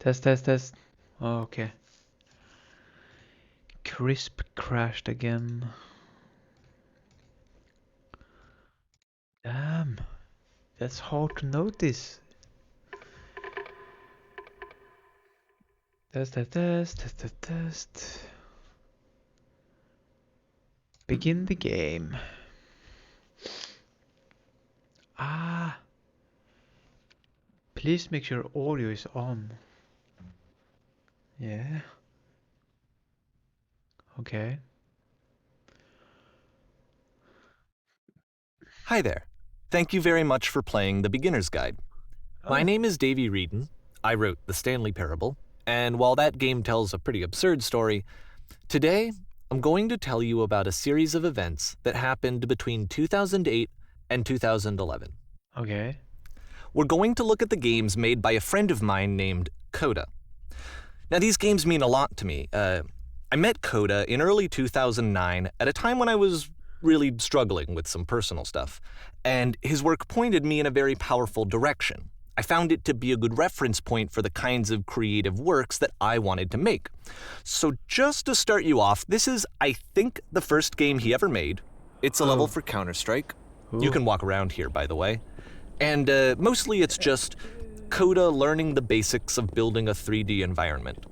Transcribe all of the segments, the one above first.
Test, test, test. Oh, okay. Crisp crashed again. Damn. That's hard to notice. Test, test, test, test, test, test. Begin the game. Ah. Please make sure audio is on. Yeah. Okay. Hi there. Thank you very much for playing the Beginner's Guide. My name is Davey Reedon. I wrote The Stanley Parable, and while that game tells a pretty absurd story, today I'm going to tell you about a series of events that happened between 2008 and 2011. Okay. We're going to look at the games made by a friend of mine named Coda. Now, these games mean a lot to me. I met Coda in early 2009 at a time when I was really struggling with some personal stuff, and his work pointed me in a very powerful direction. I found it to be a good reference point for the kinds of creative works that I wanted to make. So just to start you off, this is, I think, the first game he ever made. It's a level for Counter-Strike. You can walk around here, by the way. And mostly it's just Coda learning the basics of building a 3D environment.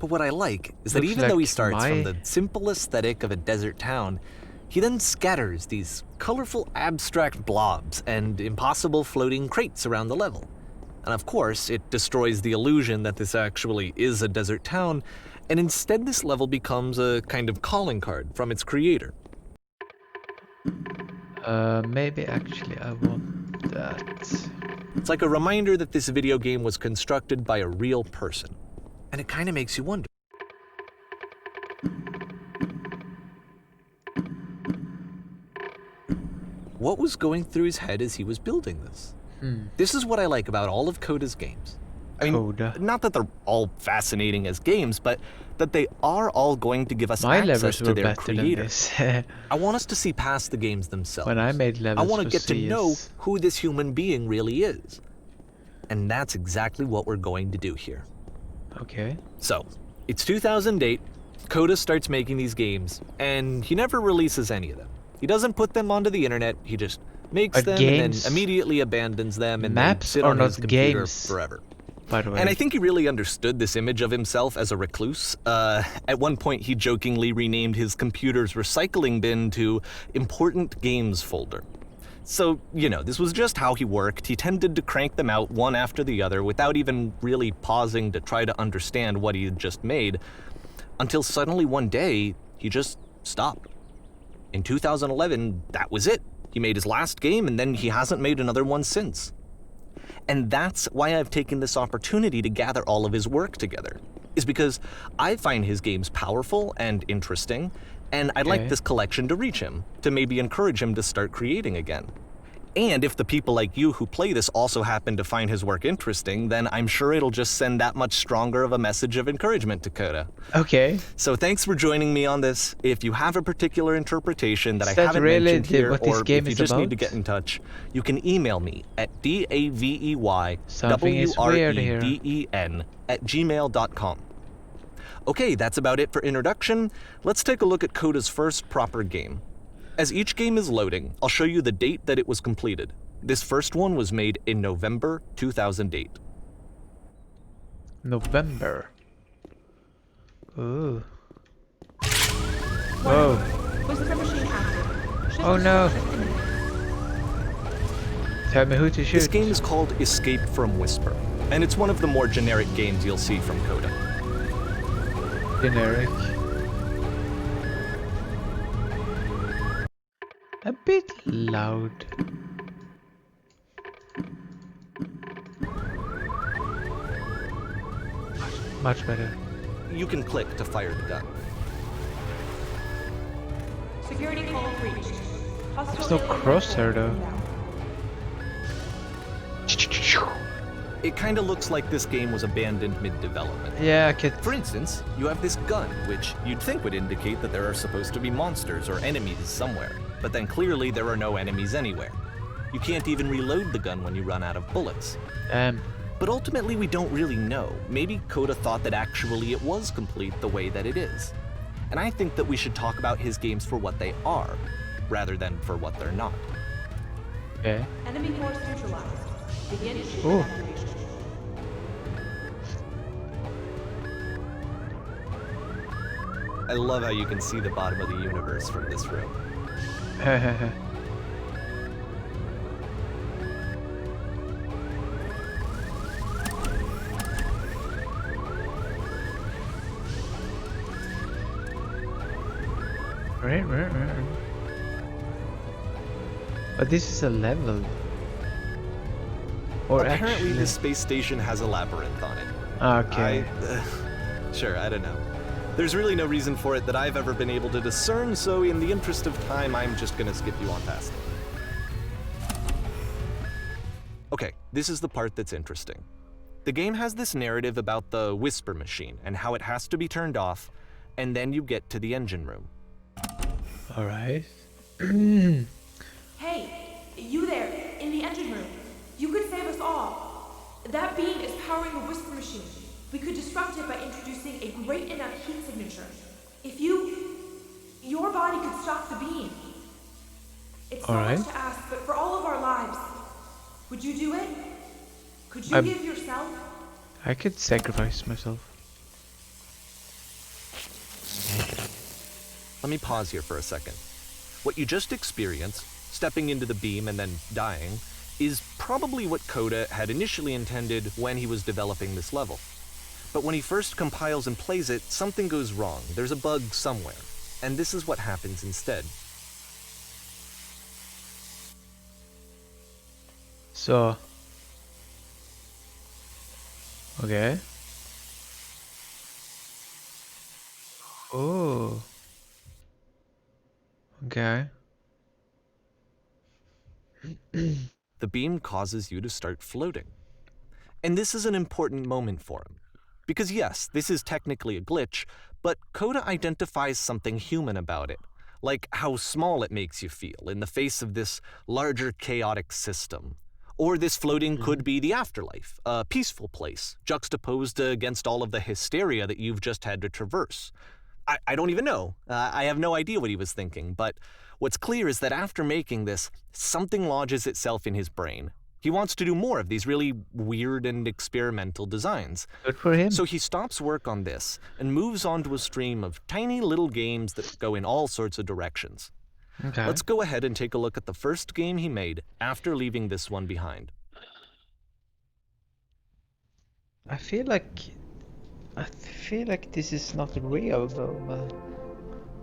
But what I like is that Looks even though he like starts from the simple aesthetic of a desert town, he then scatters these colorful abstract blobs and impossible floating crates around the level. And of course, it destroys the illusion that this actually is a desert town, and instead this level becomes a kind of calling card from its creator. Maybe actually I want that. It's like a reminder that this video game was constructed by a real person. And it kind of makes you wonder. What was going through his head as he was building this? This is what I like about all of Coda's games. I mean, Coda. not that they're all fascinating as games, but that they are all going to give us My access levels to were their better than creator. this. I want us to see past the games themselves. When I made I levels want for to get to know CS. who this human being really is. And that's exactly what we're going to do here. Okay. So, it's 2008, Coda starts making these games, and he never releases any of them. He doesn't put them onto the internet, he just makes But them games- and then immediately abandons them and Maps they sit are on his not computer games. forever. By the way. And I think he really understood this image of himself as a recluse. At one point, he jokingly renamed his computer's recycling bin to Important Games Folder. So, you know, this was just how he worked. He tended to crank them out one after the other without even really pausing to try to understand what he had just made, until suddenly one day, he just stopped. In 2011, that was it. He made his last game and then he hasn't made another one since. And that's why I've taken this opportunity to gather all of his work together, is because I find his games powerful and interesting, and I'd like this collection to reach him, to maybe encourage him to start creating again. And if the people like you who play this also happen to find his work interesting, then I'm sure it'll just send that much stronger of a message of encouragement to Coda. Okay. So thanks for joining me on this. If you have a particular interpretation that Is I that haven't really mentioned here, what this or game if you is just need to about? get in touch, you can email me at Something is weird here. daveyreden@gmail.com. Okay, that's about it for introduction. Let's take a look at Coda's first proper game. As each game is loading, I'll show you the date that it was completed. This first one was made in November 2008. November. Ooh. Whoa. Oh no. Tell me who to shoot. This game is called Escape from Whisper, and it's one of the more generic games you'll see from Coda. Generic. A bit loud. Much better. You can click to fire the gun. Security call reached. There's no crosshair though. It kind of looks like this game was abandoned mid-development. Yeah, I could. For instance, you have this gun, which you'd think would indicate that there are supposed to be monsters or enemies somewhere, but then clearly there are no enemies anywhere. You can't even reload the gun when you run out of bullets. But ultimately, we don't really know. Maybe Coda thought that actually it was complete the way that it is. And I think that we should talk about his games for what they are, rather than for what they're not. Okay. Enemy force neutralized. Begin ship Oh. evacuation. I love how you can see the bottom of the universe from this room. Right. But this is a level. Or Apparently, actually... this space station has a labyrinth on it. Okay. Sure, I don't know. There's really no reason for it that I've ever been able to discern, so in the interest of time, I'm just gonna skip you on past it. Okay, this is the part that's interesting. The game has this narrative about the whisper machine and how it has to be turned off, and then you get to the engine room. Alright. Hey, you there, in the engine room. You could save us all. That beam is powering the whisper machine. We could disrupt it by introducing a great enough heat signature. If your body could stop the beam. It's so Alright. much to ask, but for all of our lives, would you do it? Could you give yourself? I could sacrifice myself. Let me pause here for a second. What you just experienced, stepping into the beam and then dying, is probably what Coda had initially intended when he was developing this level. But when he first compiles and plays it, something goes wrong. There's a bug somewhere. And this is what happens instead. So... Okay. Oh. Okay. The beam causes you to start floating. And this is an important moment for him. Because yes, this is technically a glitch, but Coda identifies something human about it, like how small it makes you feel in the face of this larger chaotic system. Or this floating could be the afterlife, a peaceful place, juxtaposed against all of the hysteria that you've just had to traverse. I don't even know. I have no idea what he was thinking, but what's clear is that after making this, something lodges itself in his brain. He wants to do more of these really weird and experimental designs. Good for him. So he stops work on this and moves on to a stream of tiny little games that go in all sorts of directions. Okay. Let's go ahead and take a look at the first game he made after leaving this one behind. I feel like this is not real though.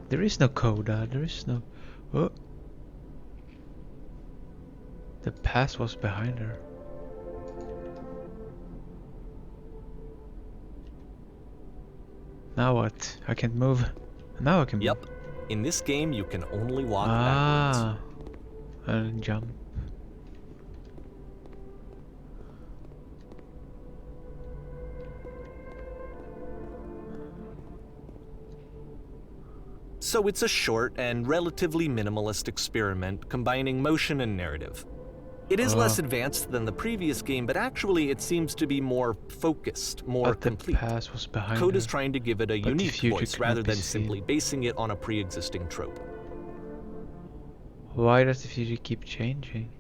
There is no Coda. There is no. Oh. The past was behind her. Now what? I can't move. Now I can move. Yep. In this game, you can only walk backwards. And jump. So it's a short and relatively minimalist experiment combining motion and narrative. It is less advanced than the previous game, but actually it seems to be more focused, more But the complete. past was behind Code her. is trying to give it a But the unique future voice cannot rather be than seen. simply basing it on a pre-existing trope. Why does the future keep changing?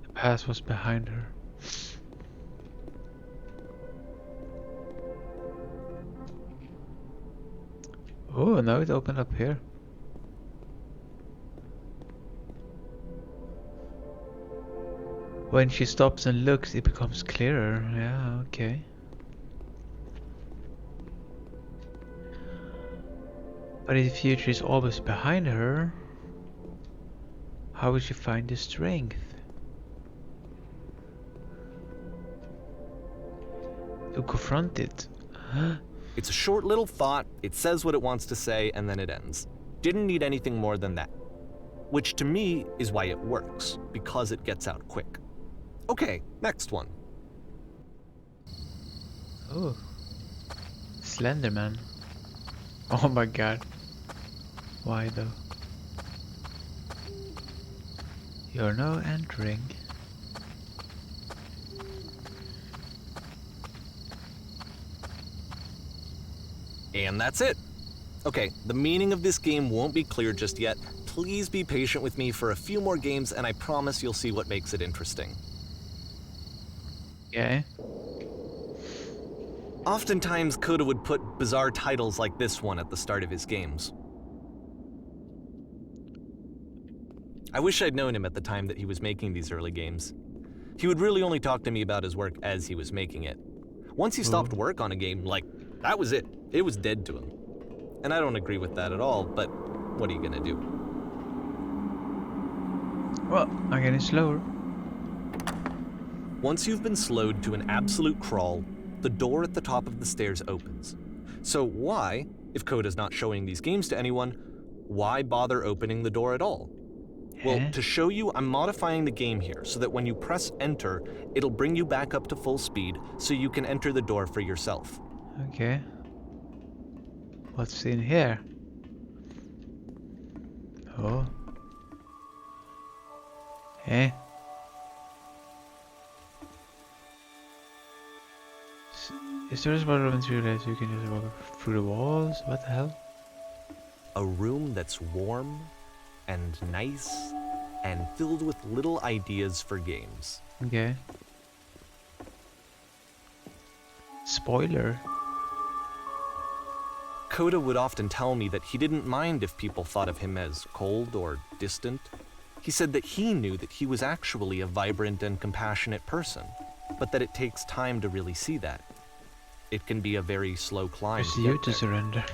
The past was behind her. Oh, now it opened up here. When she stops and looks, it becomes clearer. Yeah, okay. But if the future is always behind her, how will she find the strength to confront it? It's a short little thought, it says what it wants to say, and then it ends. Didn't need anything more than that. Which to me is why it works, because it gets out quick. Okay, next one. Oh, Slenderman. Oh my god. Why though? You're now entering. And that's it. Okay, the meaning of this game won't be clear just yet. Please be patient with me for a few more games, and I promise you'll see what makes it interesting. Okay. Oftentimes, Coda would put bizarre titles like this one at the start of his games. I wish I'd known him at the time that he was making these early games. He would really only talk to me about his work as he was making it. Once he stopped work on a game, like, that was it. It was dead to him. And I don't agree with that at all, but what are you gonna do? Well, I'm getting slower. Once you've been slowed to an absolute crawl, the door at the top of the stairs opens. So why, if Coda's not showing these games to anyone, why bother opening the door at all? Well, to show you, I'm modifying the game here so that when you press enter, it'll bring you back up to full speed so you can enter the door for yourself. Okay. What's in here? Oh. Hey. Is there a spot room through that you can just walk through the walls? What the hell? A room that's warm and nice and filled with little ideas for games. Okay. Spoiler. Coda would often tell me that he didn't mind if people thought of him as cold or distant. He said that he knew that he was actually a vibrant and compassionate person, but that it takes time to really see that. It can be a very slow climb. It's to you get to there. surrender.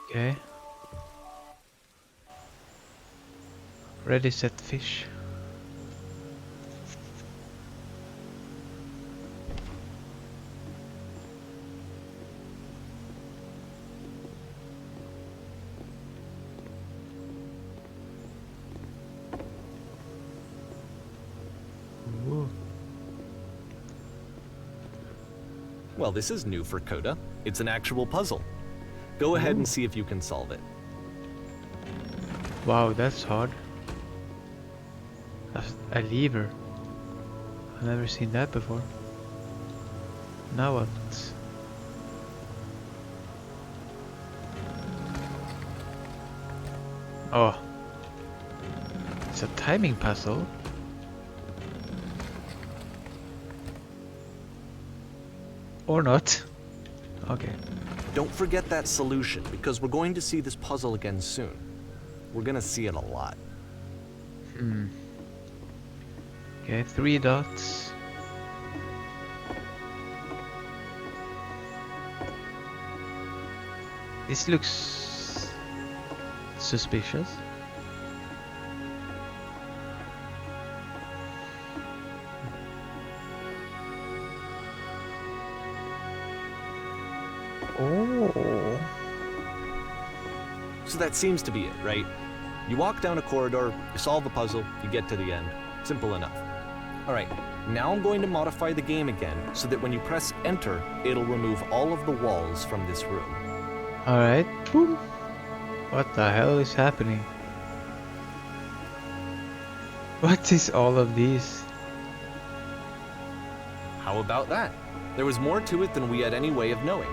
Okay. Ready, set, fish. Ooh. Well, this is new for Coda. It's an actual puzzle. Go ahead and see if you can solve it. Wow, that's hard. That's a lever. I've never seen that before. Now what? Oh. It's a timing puzzle. Or not. Okay. Don't forget that solution, because we're going to see this puzzle again soon. We're gonna see it a lot. Okay, 3 dots. This looks suspicious. Oh. So that seems to be it, right? You walk down a corridor, you solve a puzzle, you get to the end. Simple enough. Alright, now I'm going to modify the game again so that when you press enter, it'll remove all of the walls from this room. Alright. Boom. What the hell is happening? What is all of these? How about that? There was more to it than we had any way of knowing.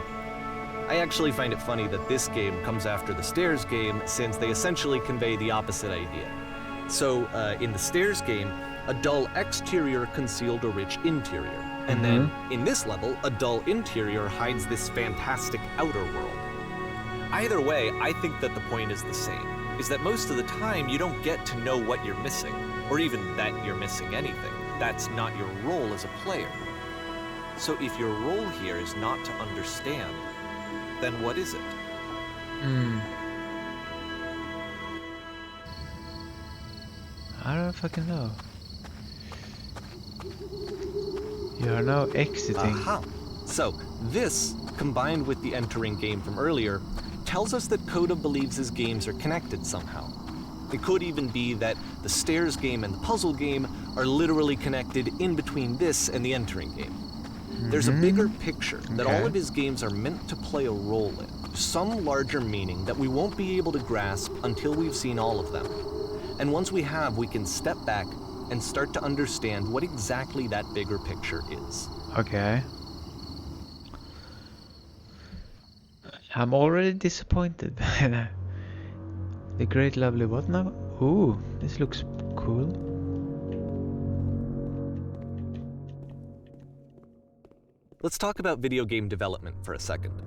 I actually find it funny that this game comes after the Stairs game, since they essentially convey the opposite idea. So, in the Stairs game, a dull exterior concealed a rich interior. And then, in this level, a dull interior hides this fantastic outer world. Either way, I think that the point is the same, is that most of the time you don't get to know what you're missing, or even that you're missing anything. That's not your role as a player. So if your role here is not to understand, then what is it? I don't fucking know. You are now exiting. Aha! So, this, combined with the entering game from earlier, tells us that Coda believes his games are connected somehow. It could even be that the Stairs game and the puzzle game are literally connected in between this and the entering game. There's a bigger picture that all of his games are meant to play a role in, some larger meaning that we won't be able to grasp until we've seen all of them. And once we have, we can step back and start to understand what exactly that bigger picture is. Okay. I'm already disappointed. The great lovely what now? Ooh, this looks cool. Let's talk about video game development for a second.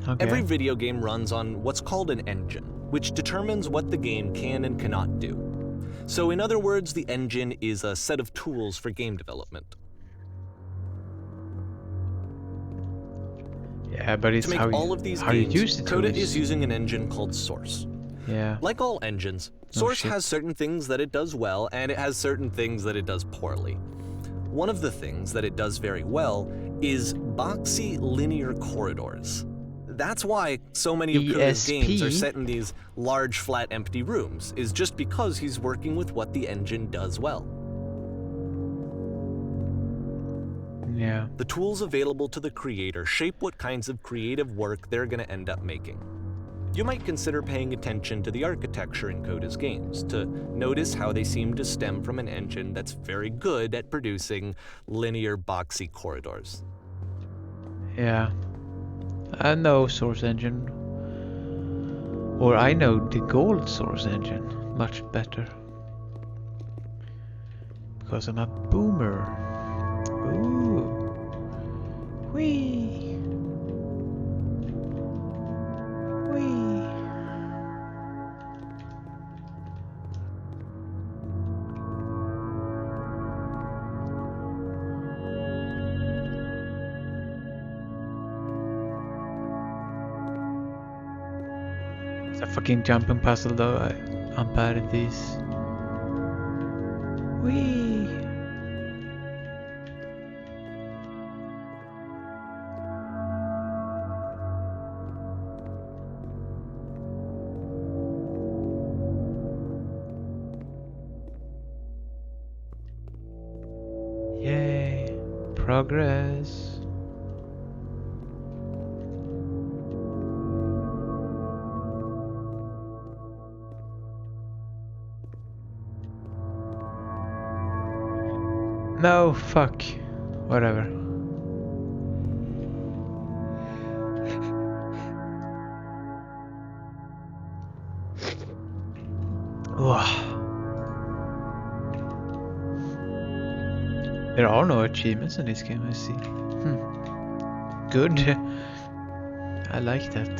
Okay. Every video game runs on what's called an engine, which determines what the game can and cannot do. So in other words, the engine is a set of tools for game development. Yeah, but it's to make how all you, of these how games, you use the Coda tools. is using an engine called Source. Yeah. Like all engines, Source has certain things that it does well, and it has certain things that it does poorly. One of the things that it does very well is boxy linear corridors. That's why so many of Coda's games are set in these large, flat, empty rooms, is just because he's working with what the engine does well. Yeah. The tools available to the creator shape what kinds of creative work they're going to end up making. You might consider paying attention to the architecture in Coda's games to notice how they seem to stem from an engine that's very good at producing linear, boxy corridors. Yeah. I know Source Engine. Or I know the Gold Source Engine much better. Because I'm a boomer. Ooh. Whee. Whee. It's a fucking jumping puzzle though. I'm bad at these. Whee. Yay. Progress. No, fuck. Whatever. There are no achievements in this game, I see. Good. I like that.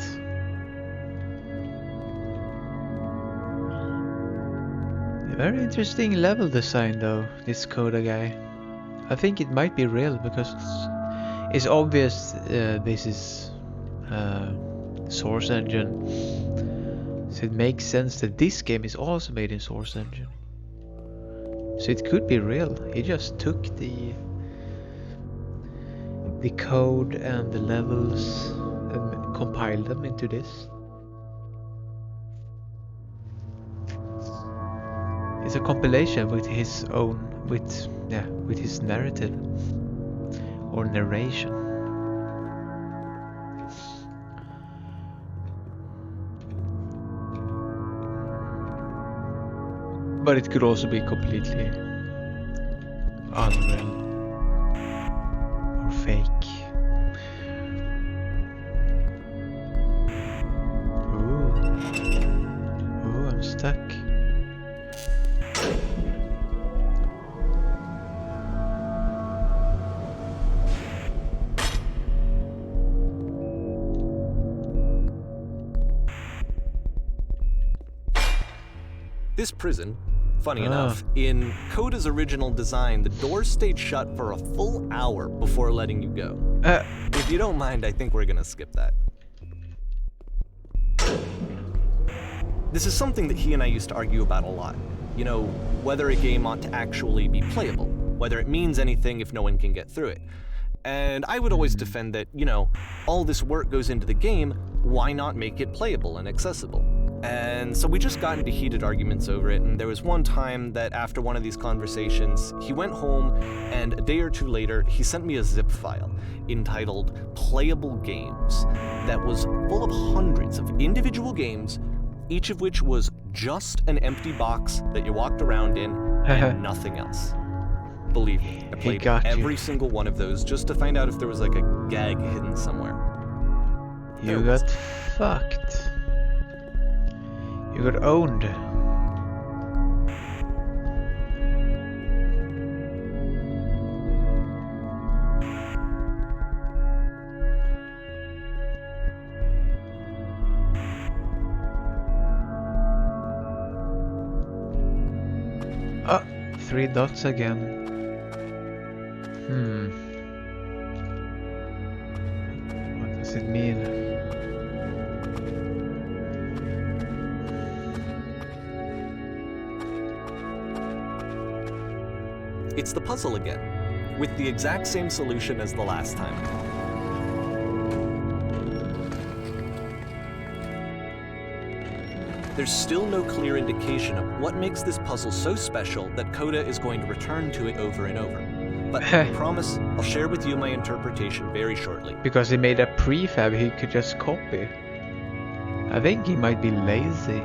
Very interesting level design though, this Coda guy. I think it might be real because it's obvious this is Source Engine. So it makes sense that this game is also made in Source Engine. So it could be real. He just took the code and the levels and compiled them into this. It's a compilation with his own, with his narrative or narration. But it could also be completely unreal or fake. Ooh, I'm stuck. This prison, funny enough, in Coda's original design, the doors stayed shut for a full hour before letting you go. If you don't mind, I think we're gonna skip that. This is something that he and I used to argue about a lot. You know, whether a game ought to actually be playable, whether it means anything if no one can get through it. And I would always defend that, you know, all this work goes into the game, why not make it playable and accessible? And so we just got into heated arguments over it, and there was one time that after one of these conversations, he went home, and a day or two later, he sent me a zip file entitled Playable Games that was full of hundreds of individual games, each of which was just an empty box that you walked around in and nothing else. Believe me, I played every single one of those just to find out if there was like a gag hidden somewhere. You got fucked. You got owned. Oh, 3 dots again. What does it mean? It's the puzzle again, with the exact same solution as the last time. There's still no clear indication of what makes this puzzle so special that Coda is going to return to it over and over. But I promise I'll share with you my interpretation very shortly. Because he made a prefab he could just copy. I think he might be lazy.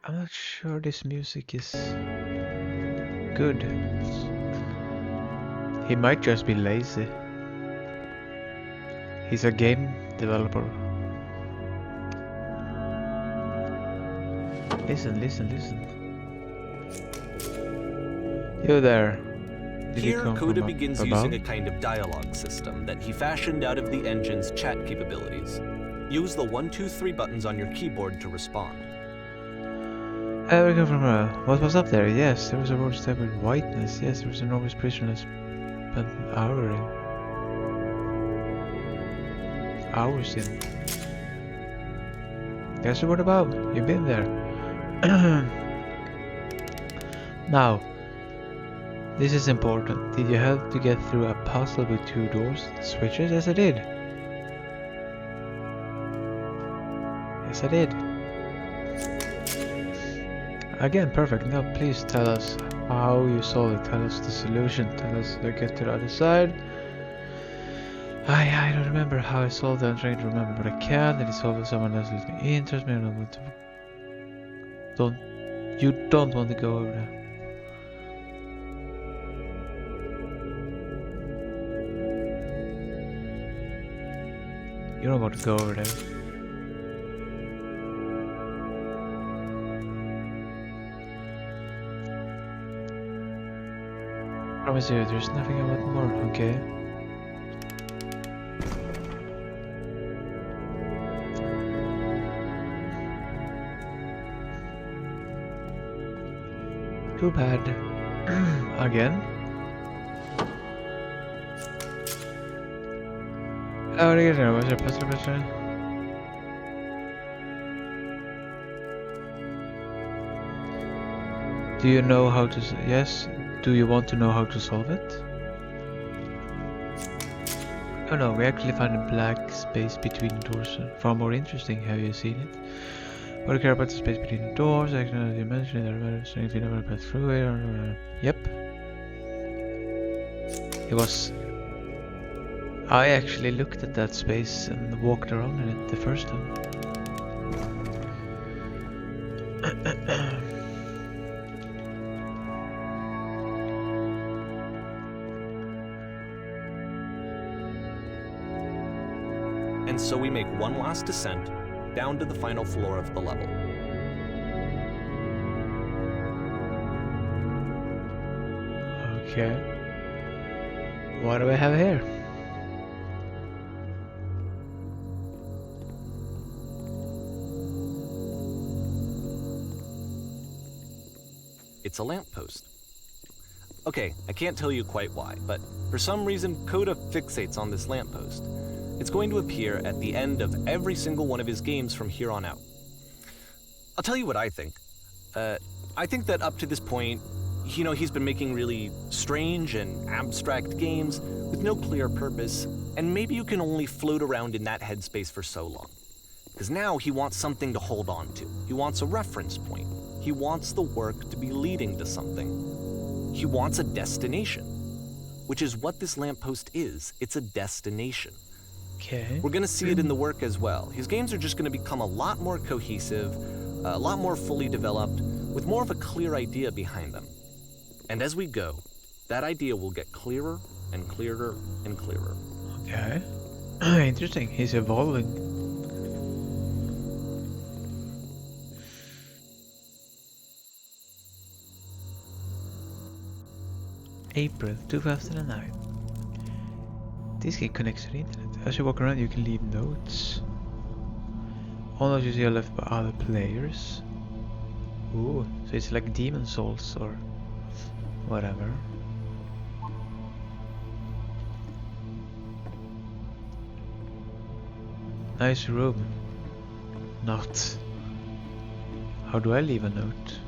I'm not sure this music is good. He might just be lazy. He's a game developer. Listen. You there. Here, Coda begins using a kind of dialogue system that he fashioned out of the engine's chat capabilities. Use the 1, 2, 3 buttons on your keyboard to respond. We go from what was up there? Yes, there was a road step with whiteness. Yes, there was an enormous prisoners spent hours in. Guess what about? You've been there. Now, this is important. Did you have to get through a puzzle with 2 doors? Switches? Yes, I did. Yes, I did. Again, perfect. Now, please tell us how you solve it. Tell us the solution. Tell us to get to the other side. I don't remember how I solved it. I'm trying to remember, but I can't. Did it solve with someone else? Let me interest me. I don't want to. You don't want to go over there. You don't want to go over there. Promise you, there's nothing I want more, okay? Too bad. Again? Oh, was there a puzzle question? Do you know how to... Yes? Do you want to know how to solve it? Oh no, we actually found a black space between the doors. Far more interesting, have you seen it? What do you care about the space between the doors? I can you mentioned it, so if you never pass through it, Yep. It was... I actually looked at that space and walked around in it the first time. And so we make one last descent down to the final floor of the level. Okay. What do we have here? It's a lamppost. Okay, I can't tell you quite why, but for some reason Coda fixates on this lamppost. It's going to appear at the end of every single one of his games from here on out. I'll tell you what I think. I think that up to this point, he's been making really strange and abstract games with no clear purpose, And maybe you can only float around in that headspace for so long. Because now he wants something to hold on to. He wants a reference point. He wants the work to be leading to something. He wants a destination, which is what this lamppost is. It's a destination. Okay. We're gonna see it in the work as well. His games are just gonna become a lot more cohesive, a lot more fully developed, with more of a clear idea behind them. And as we go, that idea will get clearer and clearer and clearer. Okay. Interesting. He's evolving. April 2009. This game connects to the internet. As you walk around, you can leave notes. All notes you see are left by other players. Ooh, so it's like Demon Souls or whatever. Nice room. Not. How do I leave a note?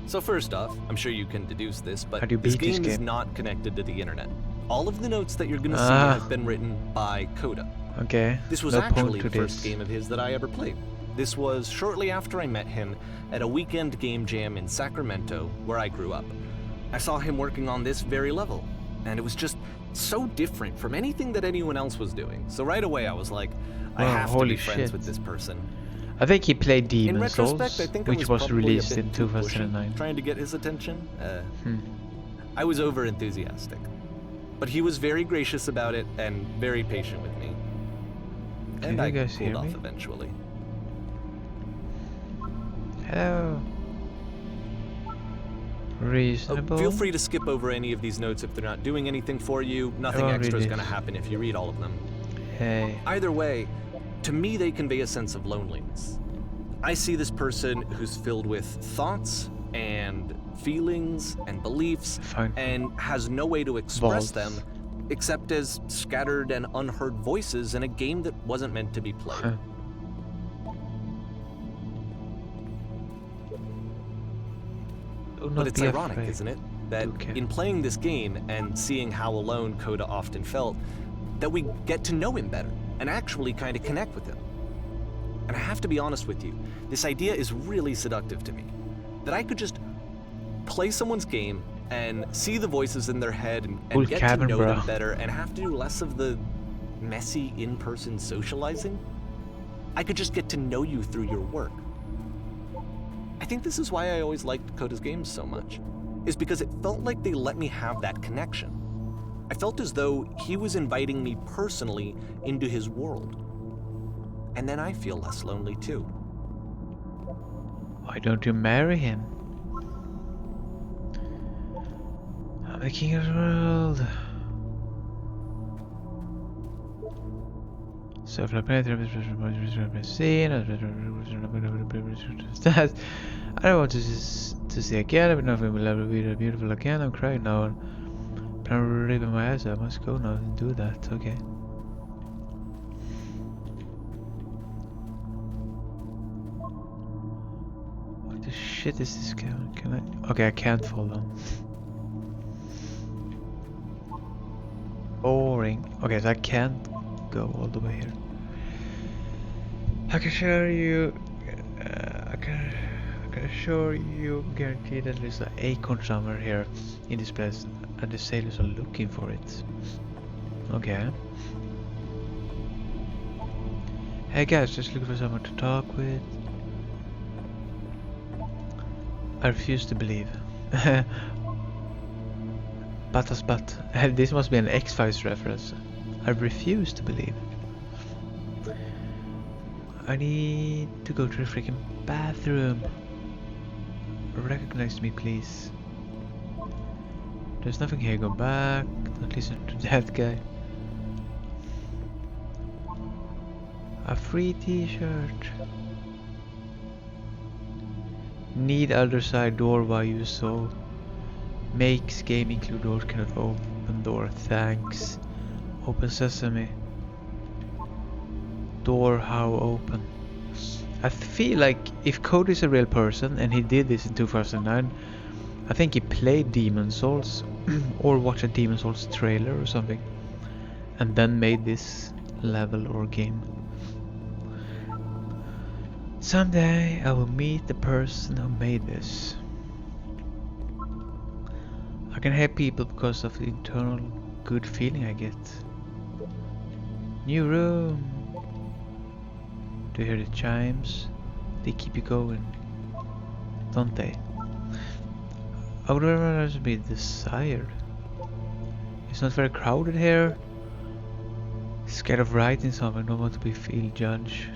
So first off, I'm sure you can deduce this, How but do you this beat this game is game? not connected to the internet. All of the notes that you're gonna see have been written by Coda. Okay. This was no actually point the to first this. game of his that I ever played. This was shortly after I met him at a weekend game jam in Sacramento, where I grew up. I saw him working on this very level, and it was just so different from anything that anyone else was doing. So right away I was like, I Wow, have to holy be friends shit. with this person. I think he played In Demon retrospect, Souls, I think I which was was probably released a bit in too pushy, 2009. trying to get his attention. Hmm. I was over enthusiastic, but he was very gracious about it and very patient with me. Can And you I guys cooled hear off me? eventually. Hello. Oh, Reasonable. feel free to skip over any of these notes if they're not doing anything for you. Nothing won't extra read is going to this. happen if you read all of them. Hey. Either way, to me they convey a sense of loneliness. I see this person who's filled with thoughts and feelings and beliefs Fine. and has no way to express Vaults. them except as scattered and unheard voices in a game that wasn't meant to be played. Huh. Do But not it's be ironic, afraid. isn't it? That Okay. in playing this game and seeing how alone Coda often felt, that we get to know him better and actually kind of connect with him. And I have to be honest with you, this idea is really seductive to me. That I could just play someone's game and see the voices in their head and Cool get cabin, to know bro. them better and have to do less of the messy in-person socializing. I could just get to know you through your work. I think this is why I always liked Coda's games so much, is because it felt like they let me have that connection. I felt as though he was inviting me personally into his world. And then I feel less lonely too. Why don't you marry him? I'm the king of the world. So I don't want to see again. I don't know if it will ever be beautiful again. I'm crying now. I'm ripping my ass out. I must go now and do that. Okay. What the shit is this game? Can I? Okay, I can't fall down. Boring. Okay, so I can't go all the way here. I can show you. I can assure you, guarantee that there's an acorn somewhere here in this place, and the sailors are looking for it. Okay. Hey guys, just looking for someone to talk with. I refuse to believe. But this must be an X-Files reference. I refuse to believe. I need to go to the freaking bathroom. Recognize me, please. There's nothing here. Go back. Don't listen to that guy. A free T-shirt. Need other side door while you so. Makes game include door, cannot open door. Thanks. Open sesame. Door how open. I feel like if Cody is a real person and he did this in 2009, I think he played Demon Souls or watched a Demon Souls trailer or something. and then made this level or game. Someday I will meet the person who made this. I can help people because of the internal good feeling I get. New room. Do you hear the chimes? They keep you going, don't they? I would rather be desired. It's not very crowded here. Scared of writing something, don't want to be feel judged.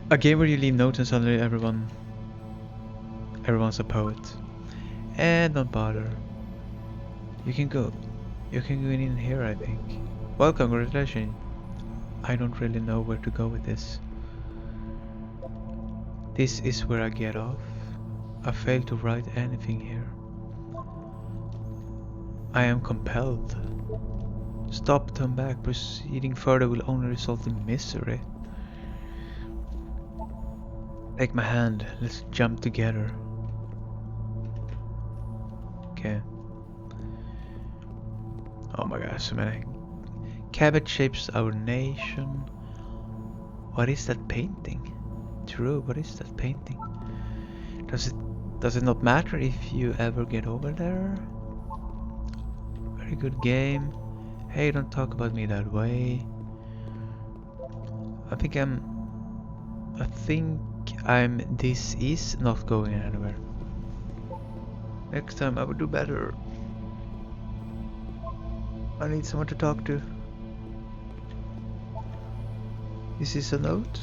A game where you leave notes and suddenly everyone's a poet. And don't bother. You can go in here, I think. Well, congratulations. I don't really know where to go with this. This is where I get off. I failed to write anything here. I am compelled. Stop, turn back. Proceeding further will only result in misery. Take my hand. Let's jump together. Okay. Oh my god, so many. Cabbage shapes our nation. What is that painting? True, what is that painting? Does it not matter if you ever get over there? Very good game. Hey, don't talk about me that way. I think this is not going anywhere. Next time I will do better. I need someone to talk to. Is this a note?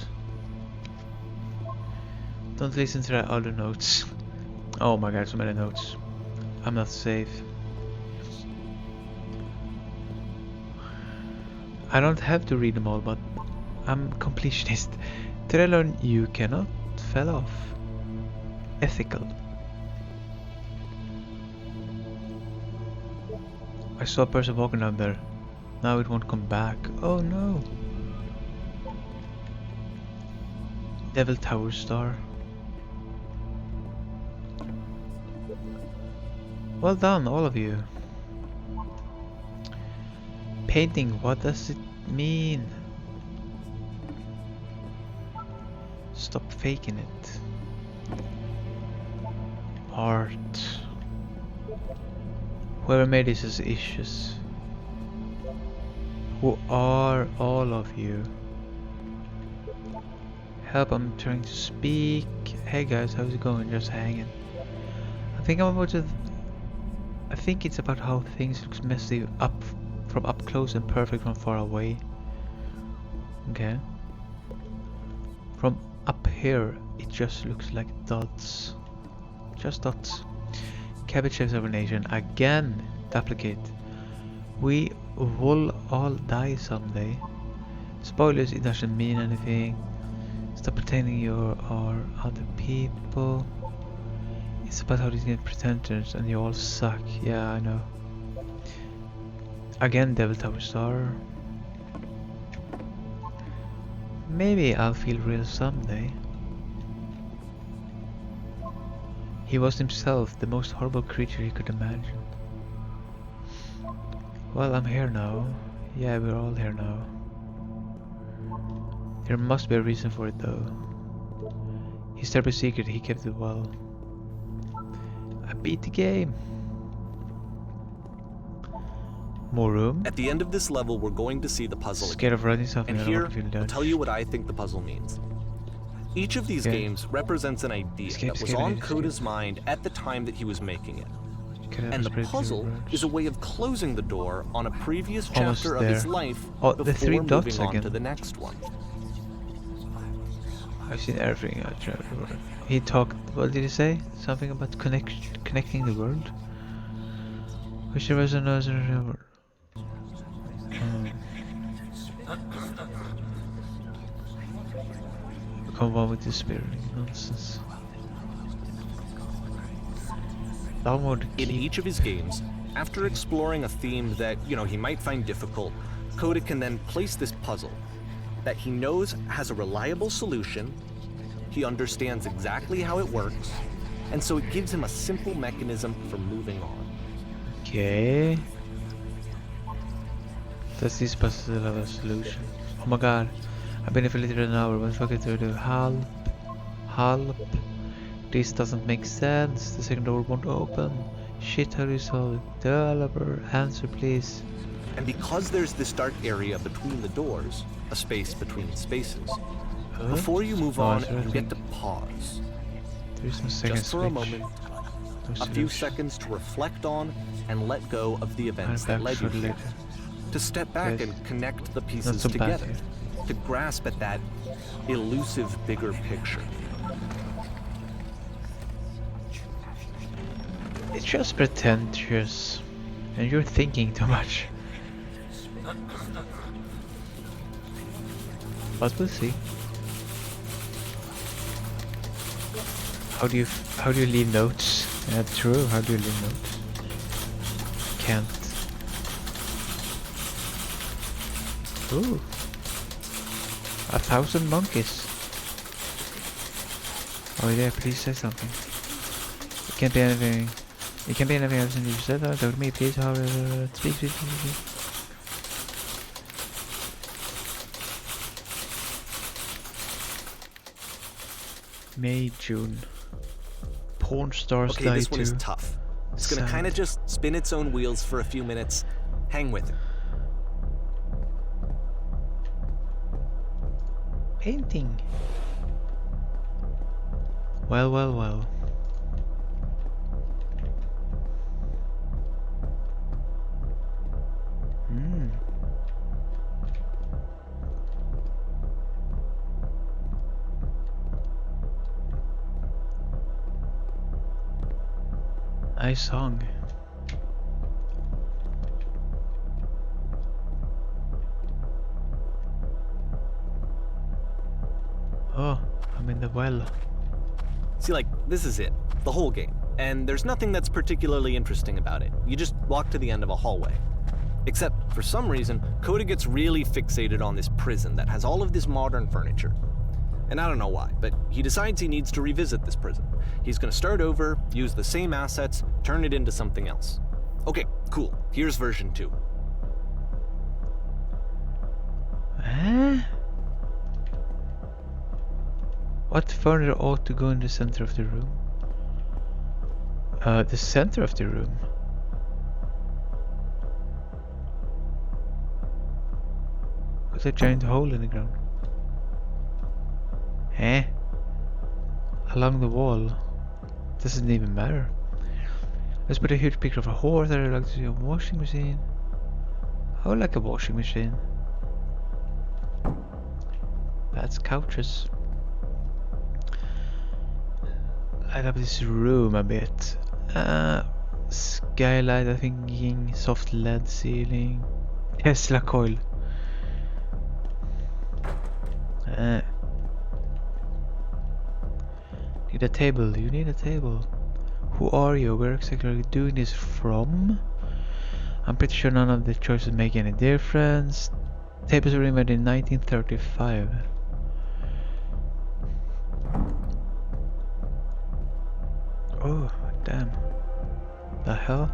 Don't listen to the other notes. Oh my god, so many notes. I'm not safe. I don't have to read them all, but I'm completionist. Till I learn you cannot fell off. Ethical. I saw a person walking down there. Now it won't come back. Oh no. Devil Tower Star. Well done, all of you. Painting, what does it mean? Stop faking it. Art. Whoever made this has issues. Who are all of you? Help, I'm trying to speak. Hey guys, how's it going? Just hanging. I think it's about how things look messy from up close and perfect from far away. Okay. From up here, it just looks like dots. Just dots. Cabbage shapes of a nation. Again, duplicate. We will all die someday. Spoilers, it doesn't mean anything. Stop pretending you are other people. It's about how these get pretentious and you all suck. Yeah, I know. Again, Devil Tower Star. Maybe I'll feel real someday. He was himself the most horrible creature he could imagine. Well, I'm here now. Yeah, we're all here now. There must be a reason for it though. His terrible secret, he kept it well. I beat the game. More room? At the end of this level, we're going to see the puzzle Scared again. of writing something. And I don't here, want to feel I'll judged. tell you what I think the puzzle means. Each of these games represents an idea that was on Coda's mind at the time that he was making it. And the puzzle is a way of closing the door on a previous chapter of his life Oh, the before three moving dots on again. to the next one. I've seen everything. He talked. What did he say? Something about connecting the world. Which there was another. Come on with this spirit nonsense. Downward. In each of his games, after exploring a theme that, he might find difficult, Coda can then place this puzzle that he knows has a reliable solution, he understands exactly how it works, and so it gives him a simple mechanism for moving on. Okay. Does this puzzle have a solution? Oh my god. I've been here for literally an hour. What the fuck is there to do? Help. Help. This doesn't make sense. The second door won't open. Shit, how do you solve it? Developer, answer please. And because there's this dark area between the doors, a space between spaces, Huh? before you move Oh, on, is there a you get to thing? pause. There's no second Just for a switch. moment, No a few solution. seconds to reflect on and let go of the I'm events that back led you shortly here. later. To step back Yes. and connect the Not pieces so bad together. here. To grasp at that elusive bigger picture. It's just pretentious. And you're thinking too much. But we'll see. How do you leave notes? Yeah, true. How do you leave notes? Can't. Ooh. 1,000 monkeys. Oh yeah, please say something. It can't be anything. It can't be anything else than you said. Talk to me, please. Speak. May, June. Porn stars Okay, die this one is too. tough. It's gonna Sad. kind of just spin its own wheels for a few minutes. Hang with it. Painting. Well. Hmm. Nice song. Oh, I'm in the well. See, like, this is it. The whole game. And there's nothing that's particularly interesting about it. You just walk to the end of a hallway. Except, for some reason, Coda gets really fixated on this prison that has all of this modern furniture. And I don't know why, but he decides he needs to revisit this prison. He's gonna start over, use the same assets, turn it into something else. Okay, cool. Here's version 2. What furniture ought to go in the center of the room? The center of the room? What's a giant hole in the ground? Eh? Along the wall? Doesn't even matter. Let's put a huge picture of a horse. I'd like to see a washing machine. I would like a washing machine. That's couches. Light up this room a bit. Skylight, I think, soft LED ceiling. Tesla coil. Need a table. You need a table. Who are you? Where exactly are you doing this from? I'm pretty sure none of the choices make any difference. Tables were invented in 1935. Oh, damn. The hell?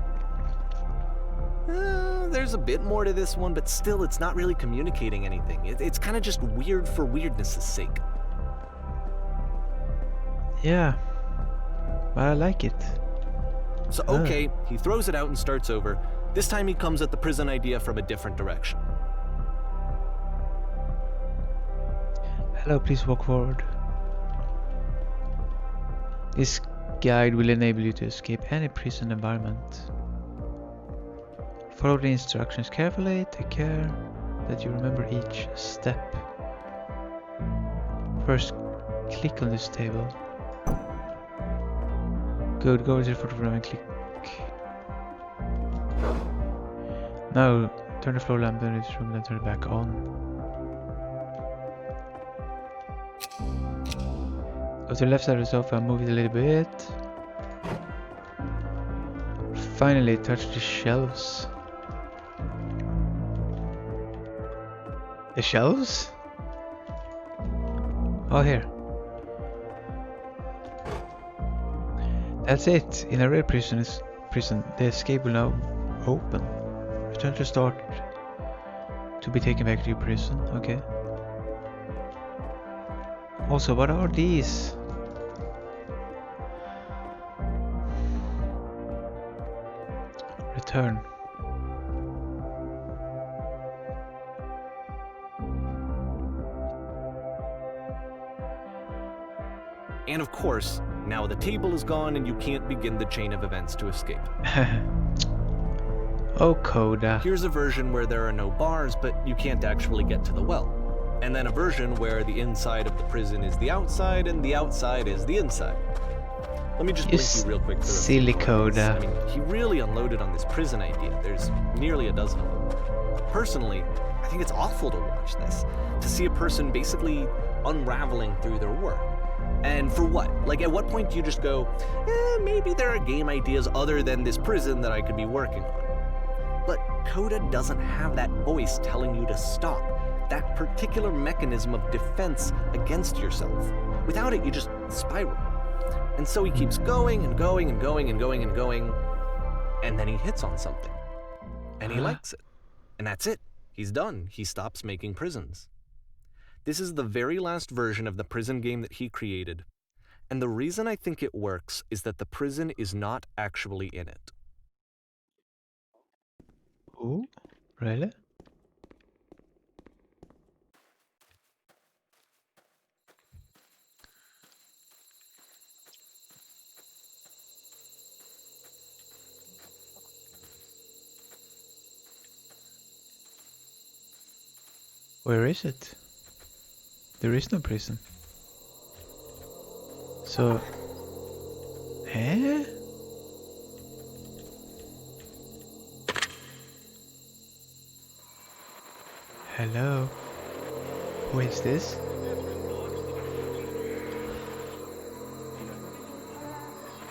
There's a bit more to this one, but still, it's not really communicating anything. It's kind of just weird for weirdness' sake. Yeah. But I like it. So, okay, he throws it out and starts over. This time he comes at the prison idea from a different direction. Hello, please walk forward. This guide will enable you to escape any prison environment. Follow the instructions carefully. Take care that you remember each step. First, click on this table. Good, go to the photograph and click. Now, turn the floor lamp in this room, then turn it back on. Go to the left side of the sofa and move it a little bit. Finally, touch the shelves. The shelves? Oh, here. That's it. In a real prison, the escape will now open. Return to start. To be taken back to your prison, okay. Also, what are these? Return. And of course, now the table is gone and you can't begin the chain of events to escape. Oh, Coda. Here's a version where there are no bars, but you can't actually get to the well. And then a version where the inside of the prison is the outside and the outside is the inside. Let me just blink you real quick through silly Coda. I mean, he really unloaded on this prison idea. There's nearly a dozen of them. Personally, I think it's awful to watch this, to see a person basically unraveling through their work. And for what? Like, at what point do you just go, maybe there are game ideas other than this prison that I could be working on? But Coda doesn't have that voice telling you to stop, that particular mechanism of defense against yourself. Without it, you just spiral. And so he keeps going and going and going and going and going, and then he hits on something. And he likes it. And that's it. He's done. He stops making prisons. This is the very last version of the prison game that he created. And the reason I think it works is that the prison is not actually in it. Oh, really? Where is it? There is no prison. So... Eh? Hello? Who is this?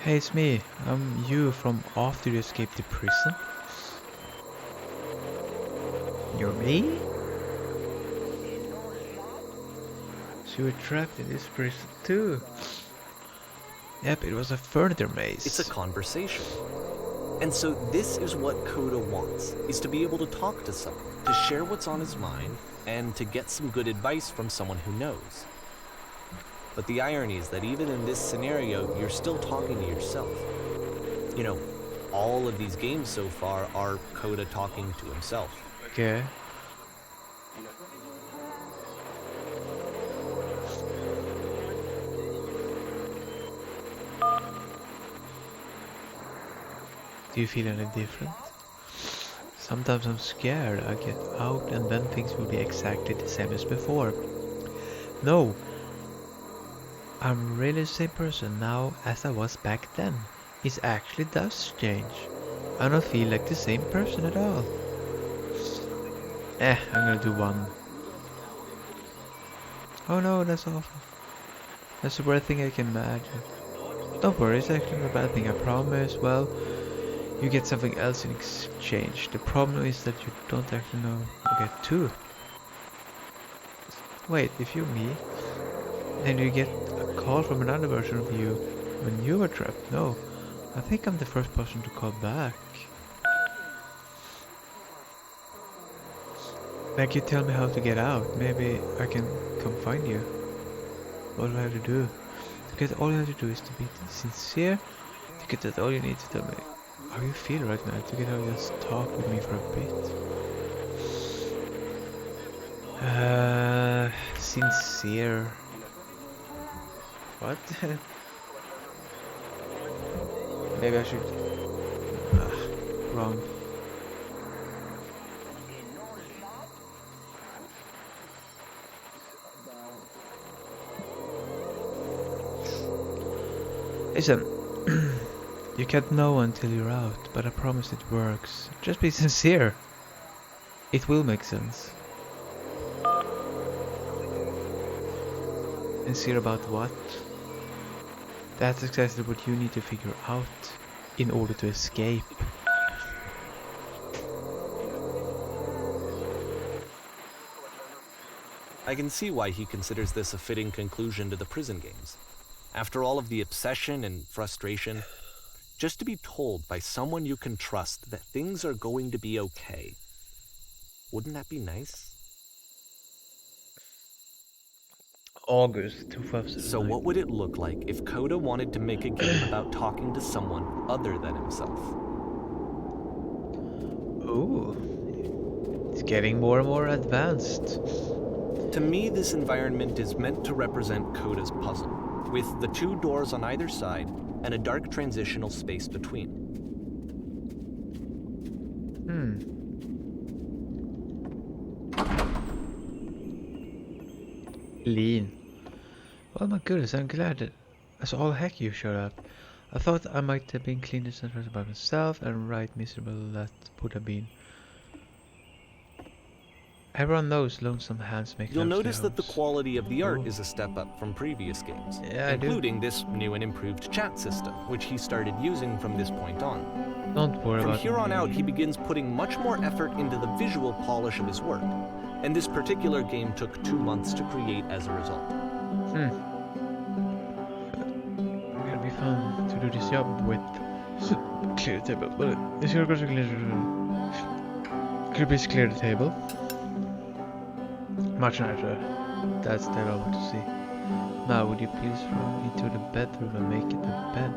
Hey, it's me. I'm you from after you escaped the prison. You're me? So you were trapped in this prison too? Yep, it was a further maze. It's a conversation. And so this is what Coda wants, is to be able to talk to someone, to share what's on his mind, and to get some good advice from someone who knows. But the irony is that even in this scenario, you're still talking to yourself. You know, all of these games so far are Coda talking to himself. Okay. Do you feel any different? Sometimes I'm scared I get out and then things will be exactly the same as before. No. I'm really the same person now as I was back then. It actually does change. I don't feel like the same person at all. I'm gonna do one. Oh no, that's awful. That's the worst thing I can imagine. Don't worry, it's actually not a bad thing, I promise. Well, you get something else in exchange. The problem is that you don't actually know you get two. Wait, if you're me, then you get a call from another version of you when you were trapped. No, I think I'm the first person to call back. Like, you tell me how to get out. Maybe I can come find you. What do I have to do? Because all you have to do is to be sincere. To get that, all you need to tell me how you feel right now. To get out, just talk with me for a bit. Sincere. What? Maybe I should... wrong. Listen, you can't know until you're out, but I promise it works. Just be sincere. It will make sense. Sincere about what? That's exactly what you need to figure out in order to escape. I can see why he considers this a fitting conclusion to the prison games. After all of the obsession and frustration, just to be told by someone you can trust that things are going to be okay. Wouldn't that be nice? August So what 2009. would it look like if Coda wanted to make a game about talking to someone other than himself? Ooh, it's getting more and more advanced. To me, this environment is meant to represent Coda's puzzle, with the two doors on either side and a dark transitional space between. Lean. Well, my goodness, I'm glad that as all heck you showed up. I thought I might have been clean and centered by myself and right miserable that would have been. Everyone knows lonesome hands make You'll lovely notice that the homes. quality of the art Ooh. is a step up from previous games, Yeah, I do. including this new and improved chat system, which he started using from this point on. Don't worry From about here on me. out, he begins putting much more effort into the visual polish of his work, and this particular game took 2 months to create as a result. It'll be fun to do this job with clear the table. But it's gonna clear please clear the table. Much nicer. That's what I want to see. Now, would you please run into the bedroom and make it a bed?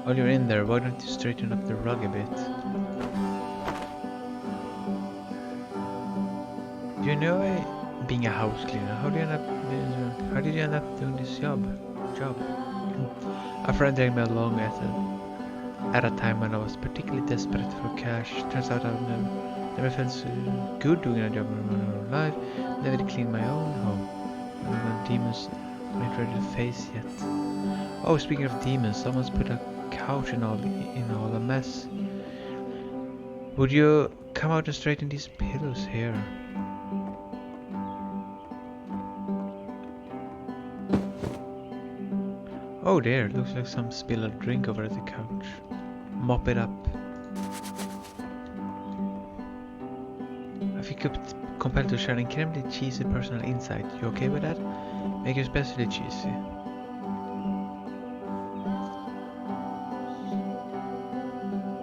While you're in there, why don't you straighten up the rug a bit? Do you know being a house cleaner? How did you end up doing this job? A friend dragged me along at a time when I was particularly desperate for cash. Turns out I've never felt so good doing a job in my own life. Never did clean my own home. No demons aren't ready to face yet. Oh, speaking of demons, someone's put a couch in all a mess. Would you come out and straighten these pillows here? Oh dear, looks like some spilled drink over at the couch. Mop it up. I feel compelled to share an incredibly cheesy personal insight. You okay with that? Make it especially cheesy.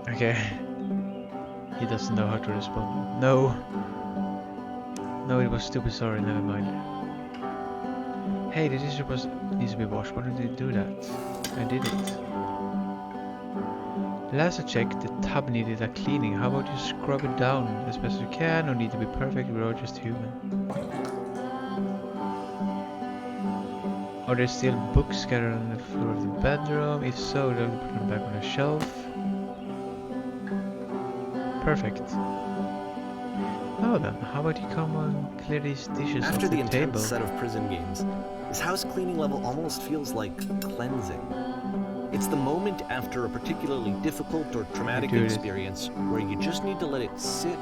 Okay. He doesn't know how to respond. No, it was stupid, sorry, never mind. Hey, the dish needs to be washed. Why don't you do that? I did it. Last I checked, the tub needed a cleaning. How about you scrub it down as best as you can? No need to be perfect, we're all just human. Are there still books scattered on the floor of the bedroom? If so, they'll put them back on the shelf. Perfect. Now then, how about you come and clear these dishes After off the the intense table? set of prison games, this house cleaning level almost feels like cleansing. It's the moment after a particularly difficult or traumatic experience where you just need to let it sit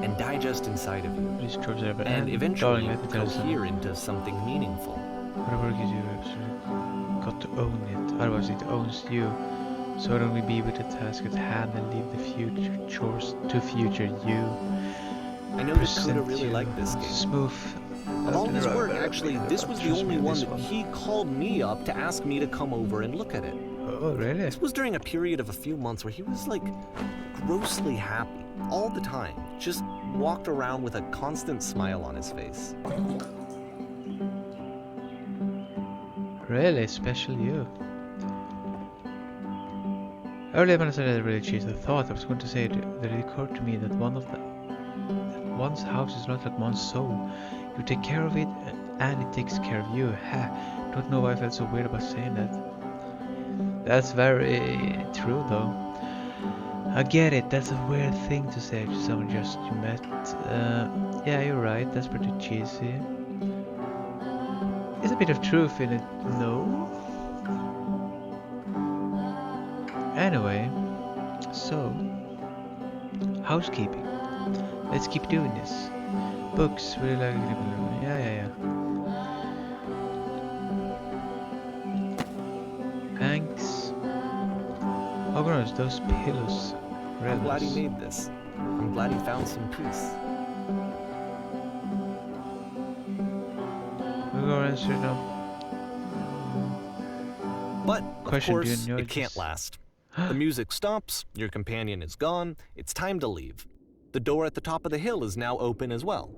and digest inside of you, These chores ever and end. eventually Darling, let me tell you something. cohere into something meaningful. Whatever you do, absolutely got to own it. Otherwise, it owns you. So why don't we be with the task at hand and leave the future chores to future you? I know that Coda Present really you liked this game. Smooth. Of all his work, actually, this was the only one that he called me up to ask me to come over and look at it. Oh, really? This was during a period of a few months where he was like grossly happy all the time. Just walked around with a constant smile on his face. Really? Special you. Earlier when I said I really cheesy thought, I was going to say that it occurred to me that one's house is not like one's soul. You take care of it and it takes care of you. Ha! Don't know why I felt so weird about saying that. That's very true though. I get it, that's a weird thing to say to someone just you met. Yeah, you're right, that's pretty cheesy. There's a bit of truth in it, no? Anyway, so, housekeeping. Let's keep doing this. Books, really like... Yeah. Thanks. Oh gross, those pillows. I'm glad he made this. I'm glad he found some peace. We're going answer now. But, of Question, do you course, enjoy it can't this? last. The music stops, your companion is gone, it's time to leave. The door at the top of the hill is now open as well.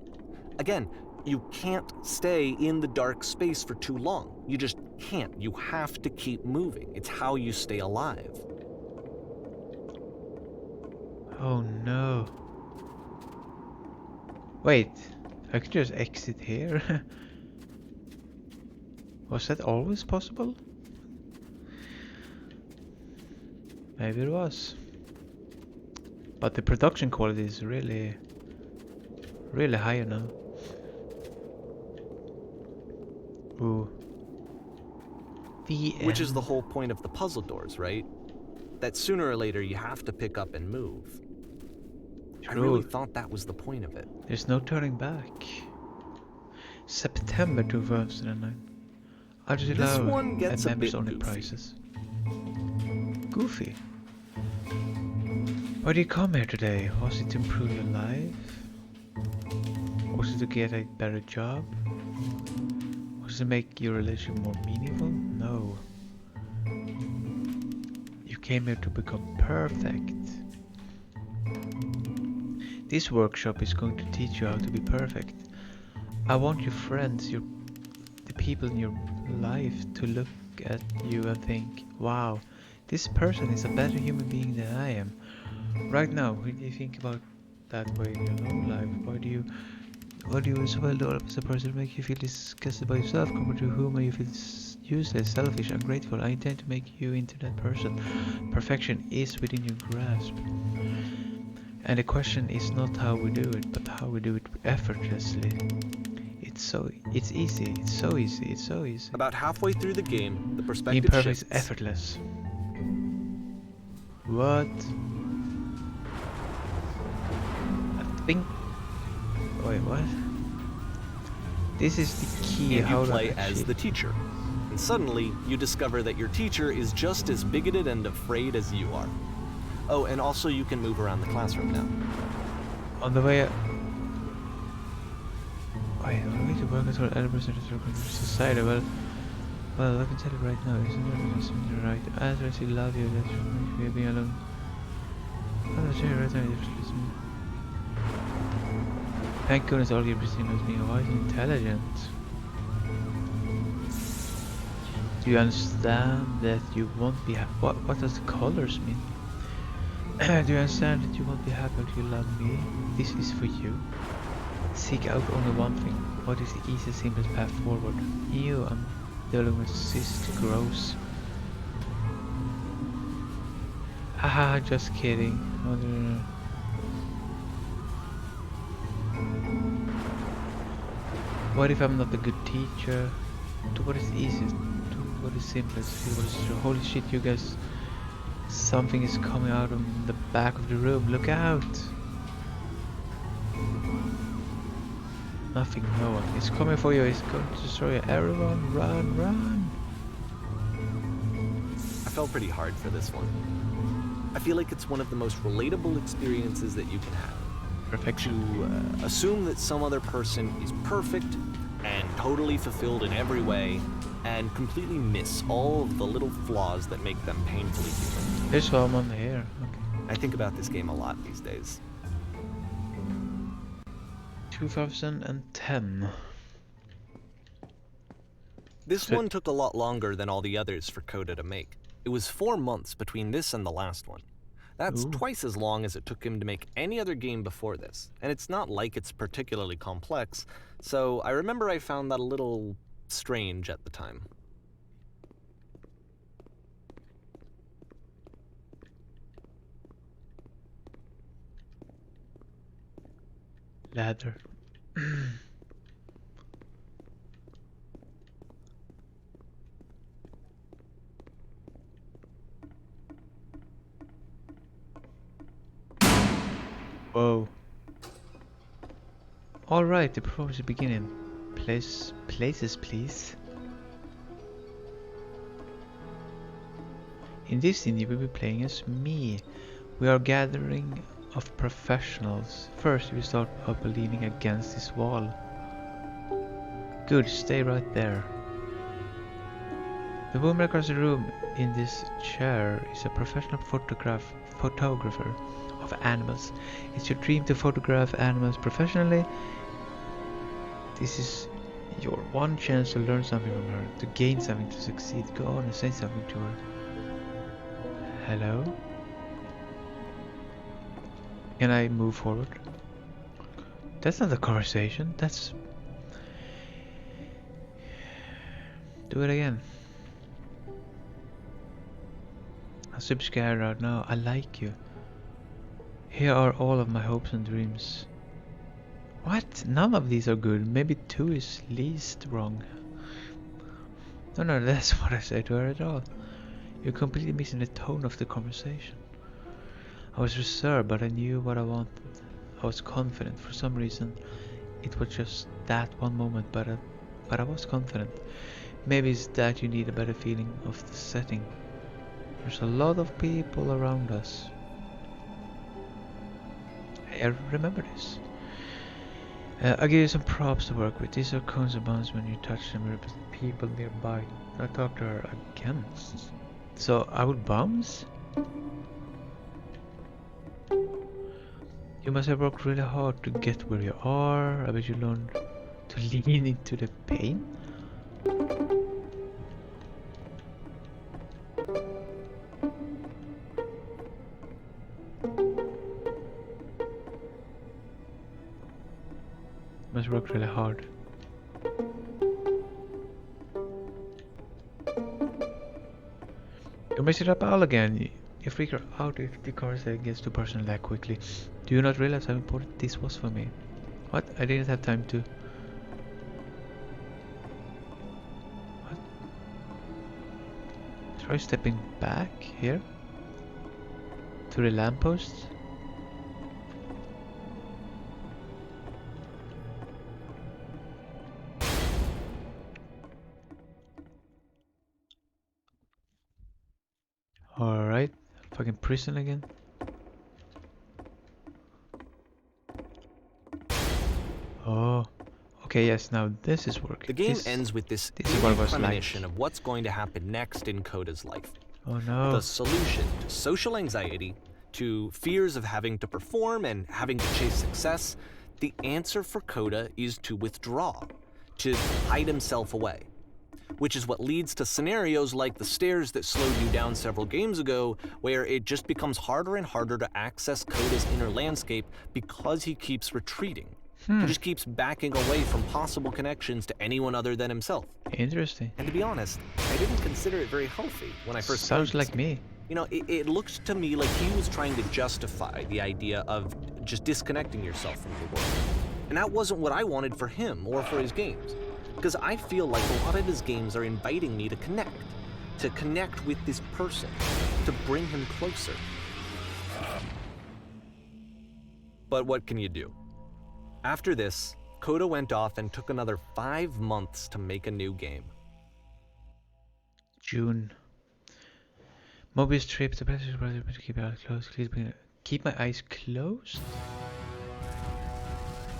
Again, you can't stay in the dark space for too long. You just can't. You have to keep moving. It's how you stay alive. Oh no. Wait, I could just exit here. Was that always possible? Maybe it was. But the production quality is really higher now. Ooh. The Which is the end. whole point of the puzzle doors, right? That sooner or later you have to pick up and move. I really True. thought that was the point of it. There's no turning back. September 2009. I just This allow one gets a members bit only goofy. prices. Goofy. Why do you come here today? Was it to improve your life? Was it to get a better job? Was it to make your relationship more meaningful? No. You came here to become perfect. This workshop is going to teach you how to be perfect. I want your friends, the people in your life to look at you and think, wow, this person is a better human being than I am. Right now, when you think about that way in your own life, what do you as well develop as a person to make you feel disgusted by yourself compared to whom you feel useless, selfish, ungrateful? I intend to make you into that person. Perfection is within your grasp. And the question is not how we do it, but how we do it effortlessly. It's easy, it's so easy. About halfway through the game, the Being perspective perfect is shifts. effortless. What? I think... Wait, what? This is the key. And How you do I play actually... as the teacher. And suddenly, you discover that your teacher is just as bigoted and afraid as you are. Oh, and also you can move around the classroom now. On the way... Wait, on the way to work as well, 80% of society, well, I can tell you right now, isn't it right? As I still love you, that's for being alone. I'll tell you right now, listen. Thank goodness all you're listening is being wise and intelligent. Do you understand that you won't be happy? What does the colors mean? Do you understand that you won't be happy until you love me? This is for you. Seek out only one thing. What is the easiest, simplest path forward? Ew, I'm dealing with cyst. Gross. Haha, just kidding. No. What if I'm not a good teacher? Do what is easiest. Do what is simplest. Feel what is true. Holy shit, you guys. Something is coming out of the back of the room. Look out! Nothing, no one. It's coming for you. It's going to destroy you. Everyone, run! I felt pretty hard for this one. I feel like it's one of the most relatable experiences that you can have. Perfection. To assume that some other person is perfect and totally fulfilled in every way, and completely miss all of the little flaws that make them painfully human. There's someone here. Okay. I think about this game a lot these days. 2010. This So- one took a lot longer than all the others for Coda to make. It was 4 months between this and the last one. That's Ooh. twice as long as it took him to make any other game before this, and it's not like it's particularly complex, so I remember I found that a little strange at the time. Ladder. Whoa. Alright, the performance is beginning. Places, please. In this scene, you will be playing as me. We are gathering of professionals. First, we start up leaning against this wall. Good, stay right there. The woman across the room in this chair is a professional photographer of animals. It's your dream to photograph animals professionally. This is your one chance to learn something from her, to gain something, to succeed. Go on and say something to her. Hello? Can I move forward? That's not a conversation, that's... Do it again. I'm super scared right now. I like you. Here are all of my hopes and dreams. What? None of these are good. Maybe 2 is least wrong. No, that's what I say to her at all. You're completely missing the tone of the conversation. I was reserved, but I knew what I wanted. I was confident. For some reason, it was just that one moment, but I was confident. Maybe it's that you need a better feeling of the setting. There's a lot of people around us. I remember this. I'll give you some props to work with. These are cones of bounce when you touch them with people nearby. I talk to her again. So I would bounce? You must have worked really hard to get where you are. I bet you learned to lean into the pain. Must work really hard. You mess it up all again. You freak her out if the conversation gets too personal that quickly. Do you not realize how important this was for me? What? I didn't have time to... What? Try stepping back here? To the lamppost? Alright, fucking prison again. Oh, okay, yes, now this is working. The game ends with this premonition of what's going to happen next in Coda's life. Oh no. The solution to social anxiety, to fears of having to perform and having to chase success, the answer for Coda is to withdraw, to hide himself away. Which is what leads to scenarios like the stairs that slowed you down several games ago, where it just becomes harder and harder to access Coda's inner landscape because he keeps retreating. He just keeps backing away from possible connections to anyone other than himself. Interesting. And to be honest, I didn't consider it very healthy when I first Sounds like me. You know, it looks to me like he was trying to justify the idea of just disconnecting yourself from the world. And that wasn't what I wanted for him or for his games. Because I feel like a lot of his games are inviting me to connect with this person, to bring him closer. But what can you do? After this, Coda went off and took another 5 months to make a new game. June. Mobius trip to passage brother, but keep your eyes closed. Please keep my eyes closed?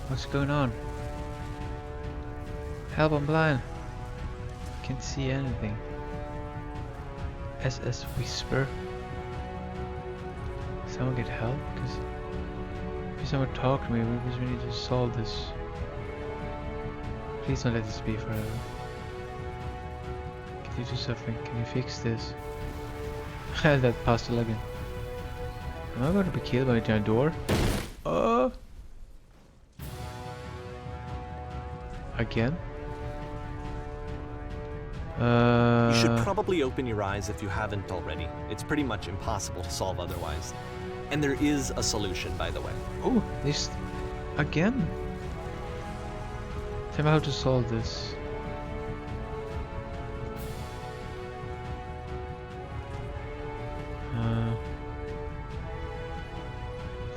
What's going on? Help, I'm blind. Can't see anything. SS Whisper. Someone get help? Because if someone talk to me, we need to solve this. Please don't let this be forever. Can you do something? Can you fix this? That puzzle again. Am I going to be killed by a giant door? Oh! Again? You should probably open your eyes if you haven't already. It's pretty much impossible to solve otherwise. And there is a solution, by the way. Oh, this again. Tell me how to solve this.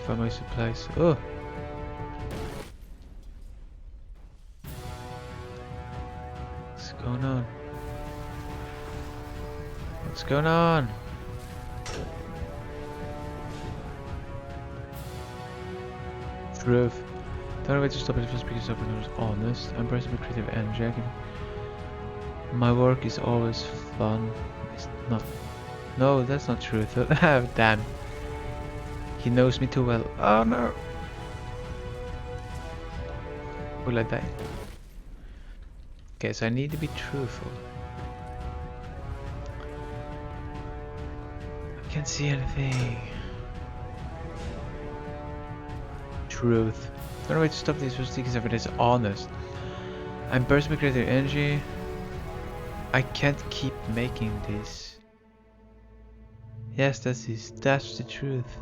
Find my supplies. Oh. What's going on? What's going on? Truth. Don't The only way to stop it was because someone was honest. I'm pressing my creative energy. My work is always fun. It's not. No, that's not true. Damn. He knows me too well. Oh no. Will I die? Okay, so I need to be truthful. I can't see anything. Truth. The only way to stop this was because of it is honest. I'm bursting my creative energy. I can't keep making this. Yes, that's the truth.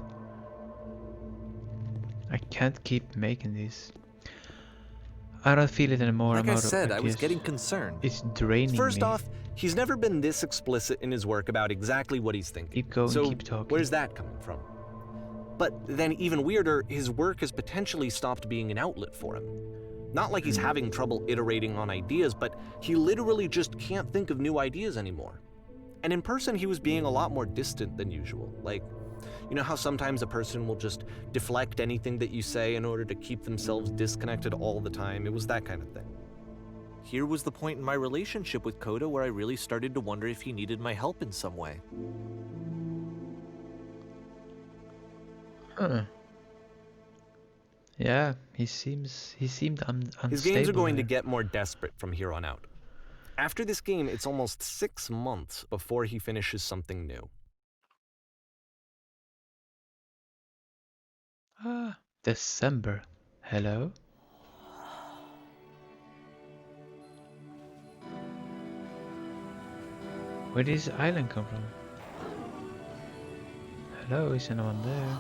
I can't keep making this. I don't feel it anymore. Like I'm I out said, of I was ideas. getting concerned. It's draining First me. off, he's never been this explicit in his work about exactly what he's thinking. Keep going, so keep talking. where's that coming from? But then even weirder, his work has potentially stopped being an outlet for him. Not like he's having trouble iterating on ideas, but he literally just can't think of new ideas anymore. And in person, he was being a lot more distant than usual. Like, you know how sometimes a person will just deflect anything that you say in order to keep themselves disconnected all the time? It was that kind of thing. Here was the point in my relationship with Coda where I really started to wonder if he needed my help in some way. Huh. Yeah, he seemed unstable. His games are going to get more desperate from here on out. After this game, it's almost 6 months before he finishes something new. December. Hello? Where did this island come from? Hello, is anyone there?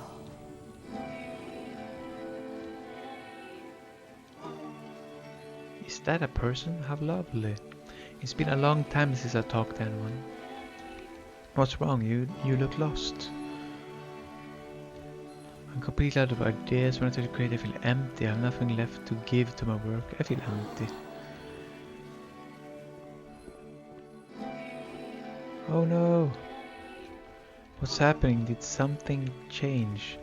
Is that a person? How lovely. It's been a long time since I talked to anyone. What's wrong? You look lost. I'm completely out of ideas. When I try to create, I feel empty. I have nothing left to give to my work. I feel empty. Oh no! What's happening? Did something change?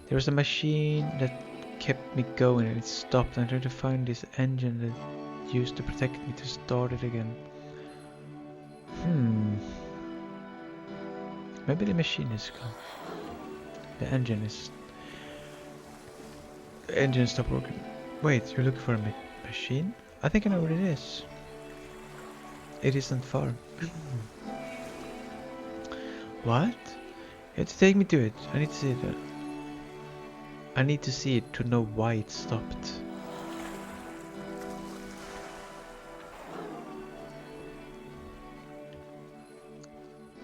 There was a machine that kept me going and it stopped. I tried to find this engine that used to protect me to start it again. Maybe the machine is gone. The engine stopped working. Wait, you're looking for a machine? I think I know what it is. It isn't far. What? You have to take me to it. I need to see it. I need to see it to know why it stopped.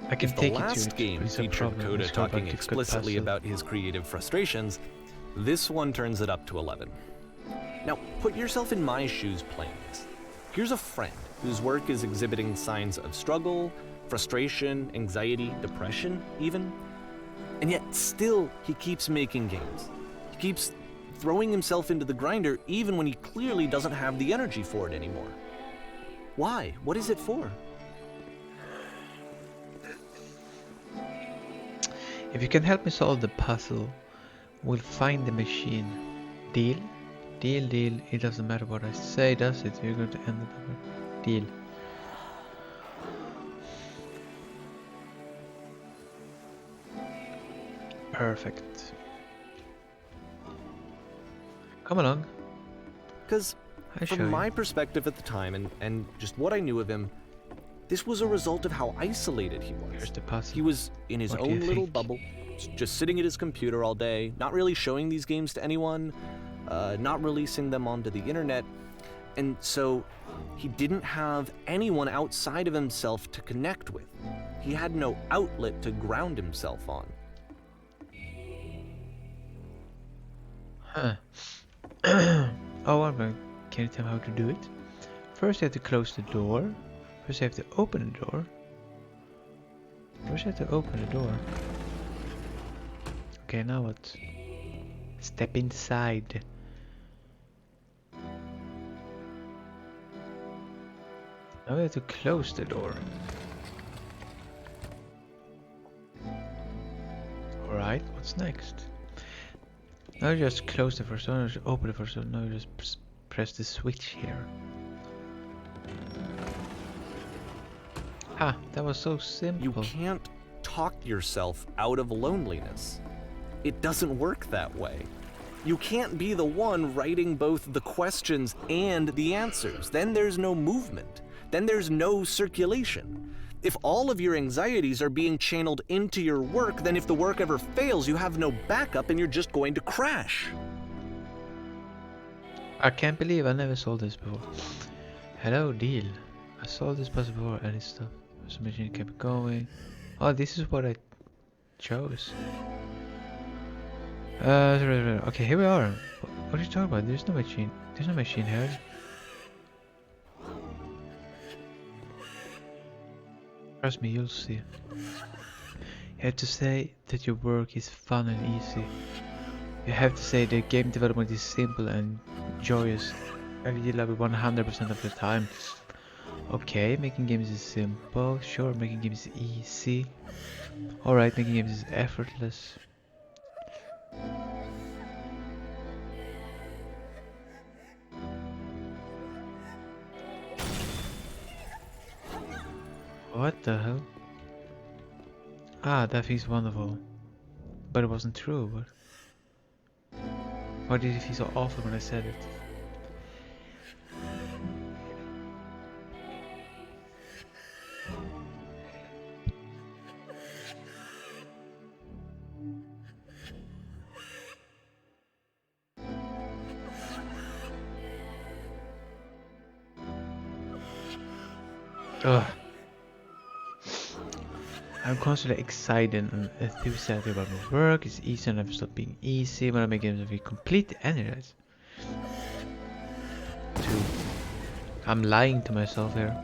I can If the take it to last it. game featured Coda talking explicitly about his creative frustrations, this one turns it up to 11. Now, put yourself in my shoes playing this. Here's a friend whose work is exhibiting signs of struggle, frustration, anxiety, depression even, and yet still he keeps making games. He keeps throwing himself into the grinder even when he clearly doesn't have the energy for it anymore. Why? What is it for? If you can help me solve the puzzle, we'll find the machine. Deal? Deal, deal. It doesn't matter what I say, does it? You're going to end it. Deal. Perfect. Come along. Because from my perspective at the time and just what I knew of him, this was a result of how isolated he was. Here's the puzzle. He was in his What do you own little think? bubble, just sitting at his computer all day, not really showing these games to anyone, not releasing them onto the internet, and so he didn't have anyone outside of himself to connect with. He had no outlet to ground himself on. Huh. Oh, I'm going. Can you tell me how to do it? First, you have to close the door. First, you have to open the door. First, you have to open the door. Okay, now what? Step inside. Now we have to close the door. Alright, what's next? Now you just close the first one, or just open the first one. Now you just press the switch here. Ah, that was so simple. You can't talk yourself out of loneliness. It doesn't work that way. You can't be the one writing both the questions and the answers. Then there's no movement. Then there's no circulation. If all of your anxieties are being channeled into your work, then if the work ever fails, you have no backup and you're just going to crash. I can't believe I never saw this before. Hello, deal. I saw this bus before and it's stuff. So machine kept going. Oh, this is what I chose. Okay, here we are. What are you talking about? There's no machine. There's no machine here. Trust me, you'll see. You have to say that your work is fun and easy. You have to say that game development is simple and joyous. And you love it 100% of the time. Okay, making games is simple. Sure, making games is easy. Alright, making games is effortless. What the hell? Ah, that feels wonderful. But it wasn't true. Why did it feel so awful when I said it? Ugh. I'm constantly excited and enthusiastic about my work. It's easy and never stop being easy. When I make games, I feel completely energized. I'm lying to myself here.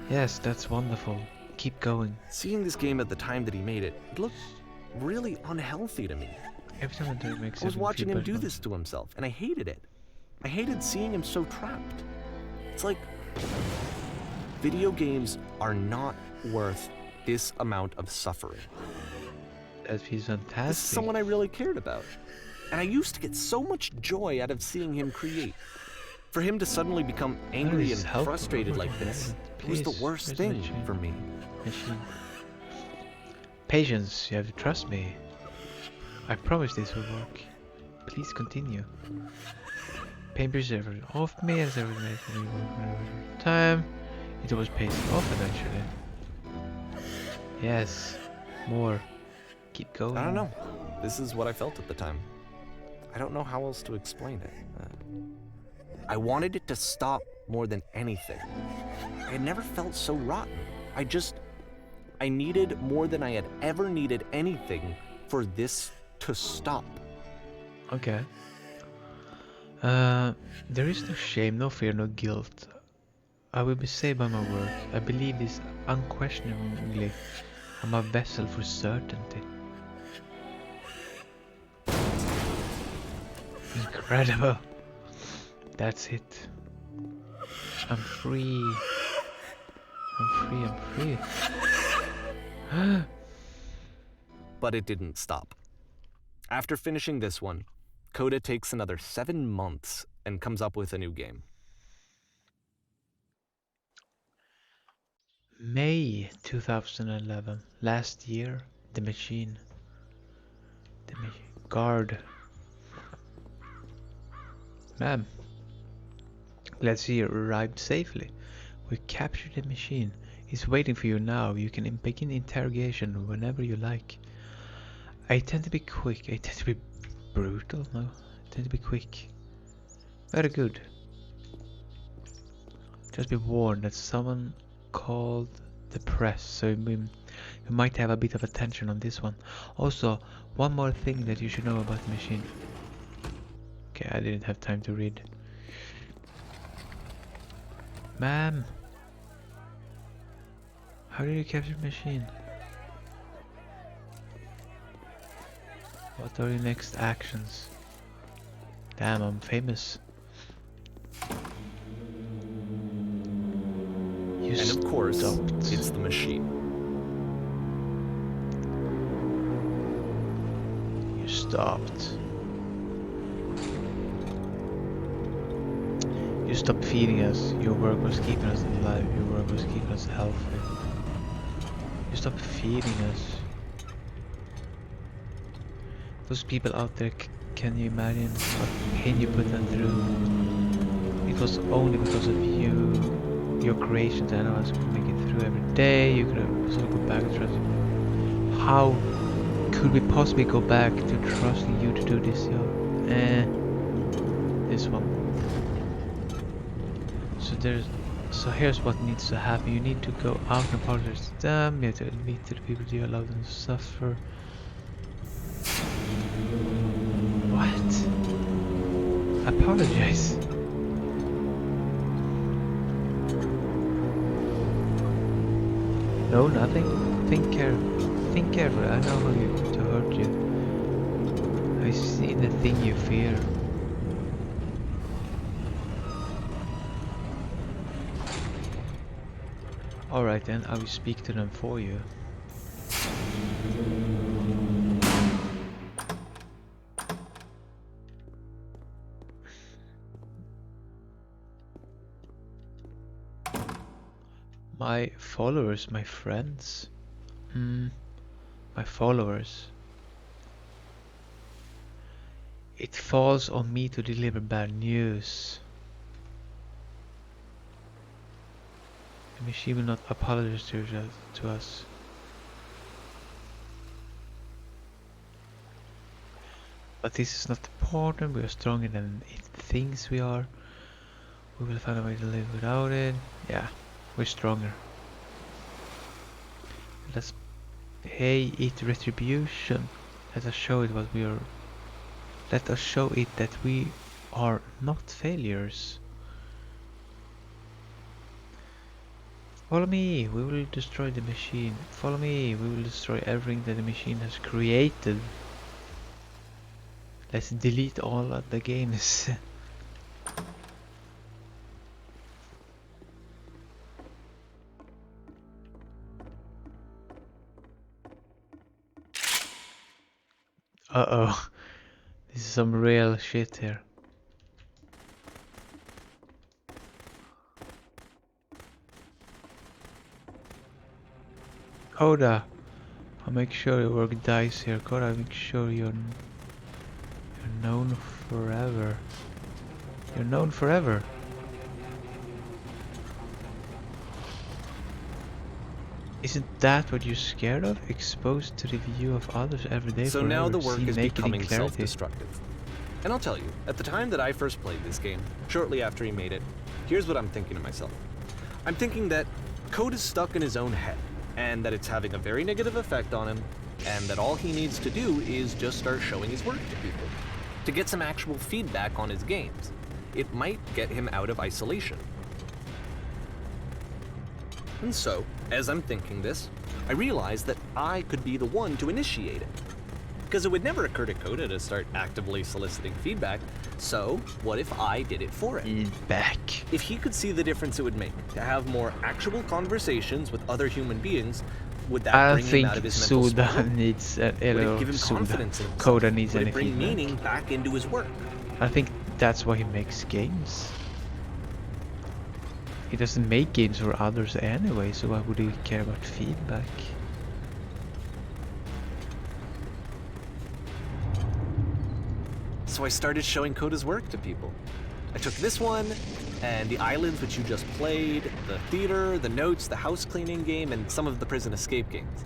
Yes, that's wonderful. Keep going. Seeing this game at the time that he made it, it looked really unhealthy to me. Every time I do it makes I was watching him do this to himself, and I hated it. I hated seeing him so trapped. It's like, video games are not worth this amount of suffering. That feels fantastic. This is someone I really cared about. And I used to get so much joy out of seeing him create. For him to suddenly become angry and frustrated like this, it was the worst thing for me. Machine. Patience, you have to trust me. I promise this will work. Please continue. Pain preserver off me as every time. It always pays off eventually. Yes, more. Keep going. I don't know. This is what I felt at the time. I don't know how else to explain it. I wanted it to stop more than anything. I had never felt so rotten. I needed more than I had ever needed anything for this to stop. Okay. There is no shame, no fear, no guilt. I will be saved by my work. I believe this unquestioningly. I'm a vessel for certainty. Incredible. That's it. I'm free. I'm free. But it didn't stop. After finishing this one, Coda takes another 7 months and comes up with a new game. May 2011. Last year. The machine. Guard. Ma'am. Glad to see you arrived safely. We captured the machine. It's waiting for you now. You can begin interrogation whenever you like. I tend to be quick. I tend to be brutal. No, I tend to be quick. Very good. Just be warned that someone called the press, so we might have a bit of attention on this one. Also, one more thing that you should know about the machine. Okay, I didn't have time to read. Ma'am, how did you capture the machine? What are your next actions? Damn, I'm famous. And of course, it's the machine. You stopped. You stopped feeding us. Your work was keeping us alive. Your work was keeping us healthy. You stopped feeding us. Those people out there, can you imagine what pain you put them through? It was only because of you, your creation, that anyone could make it through every day. You could have sort of go back and trust. How could we possibly go back to trusting you to do this job? This one. So here's what needs to happen. You need to go out and apologize to them. You have to admit to the people you allow them to suffer. What? Apologize? No, nothing. Think carefully. I know how to hurt you. I see the thing you fear. Alright then, I will speak to them for you. My followers, my friends. My followers. It falls on me to deliver bad news. The machine will not apologize to us. But this is not important. We are stronger than it thinks we are. We will find a way to live without it. Yeah, we're stronger. Let's pay it retribution. Let us show it what we are. Let us show it that we are not failures. Follow me, we will destroy the machine. Follow me, we will destroy everything that the machine has created. Let's delete all of the games. Uh-oh. This is some real shit here. Coda, I'll make sure your work dies here. Coda, I'll make sure you're known forever. You're known forever. Isn't that what you're scared of? Exposed to the view of others every day. So forever. now the work See is naked in becoming clarity. self-destructive. And I'll tell you, at the time that I first played this game, shortly after he made it, here's what I'm thinking to myself. I'm thinking that Code is stuck in his own head, and that it's having a very negative effect on him, and that all he needs to do is just start showing his work to people, to get some actual feedback on his games. It might get him out of isolation. And so, as I'm thinking this, I realize that I could be the one to initiate it. Because it would never occur to Coda to start actively soliciting feedback, so what if I did it for him? Feedback. If he could see the difference it would make to have more actual conversations with other human beings, would that I bring him think out of his mental Suda spiral? needs Would it give him Suda. confidence in himself? Coda needs Would any it bring feedback. meaning back into his work? I think that's why he makes games. He doesn't make games for others anyway, so why would he care about feedback? So I started showing Coda's work to people. I took this one, and the islands which you just played, the theater, the notes, the house cleaning game, and some of the prison escape games.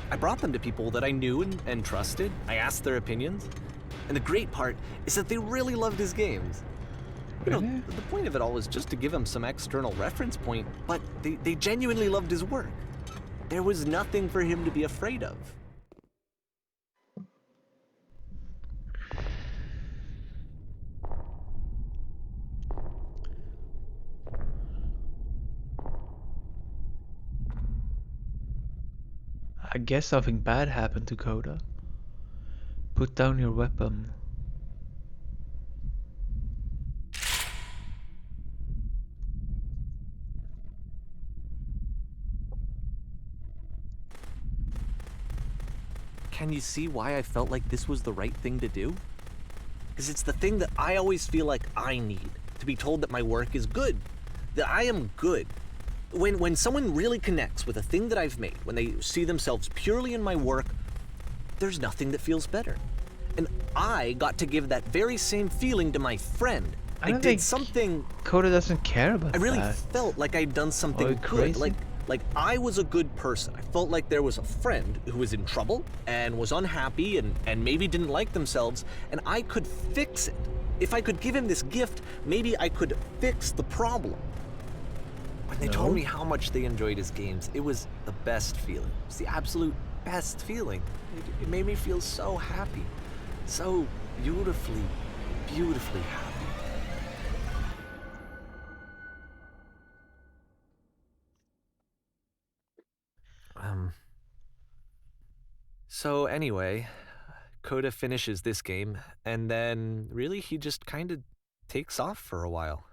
I brought them to people that I knew and trusted. I asked their opinions. And the great part is that they really loved his games. You know, Really? the point of it all was just to give him some external reference point, but they genuinely loved his work. There was nothing for him to be afraid of. I guess something bad happened to Coda. Put down your weapon. Can you see why I felt like this was the right thing to do? Because it's the thing that I always feel like I need. to be told that my work is good, that I am good. When someone really connects with a thing that I've made, when they see themselves purely in my work, there's nothing that feels better. And I got to give that very same feeling to my friend. I don't did think something. Coda doesn't care about I really that. felt like I'd done something you good. crazy? Like I was a good person. I felt like there was a friend who was in trouble and was unhappy and maybe didn't like themselves, and I could fix it. If I could give him this gift, maybe I could fix the problem. When they told me how much they enjoyed his games, it was the best feeling. It was the absolute best feeling. It made me feel so happy. So beautifully, beautifully happy. So anyway, Coda finishes this game, and then really he just kind of takes off for a while.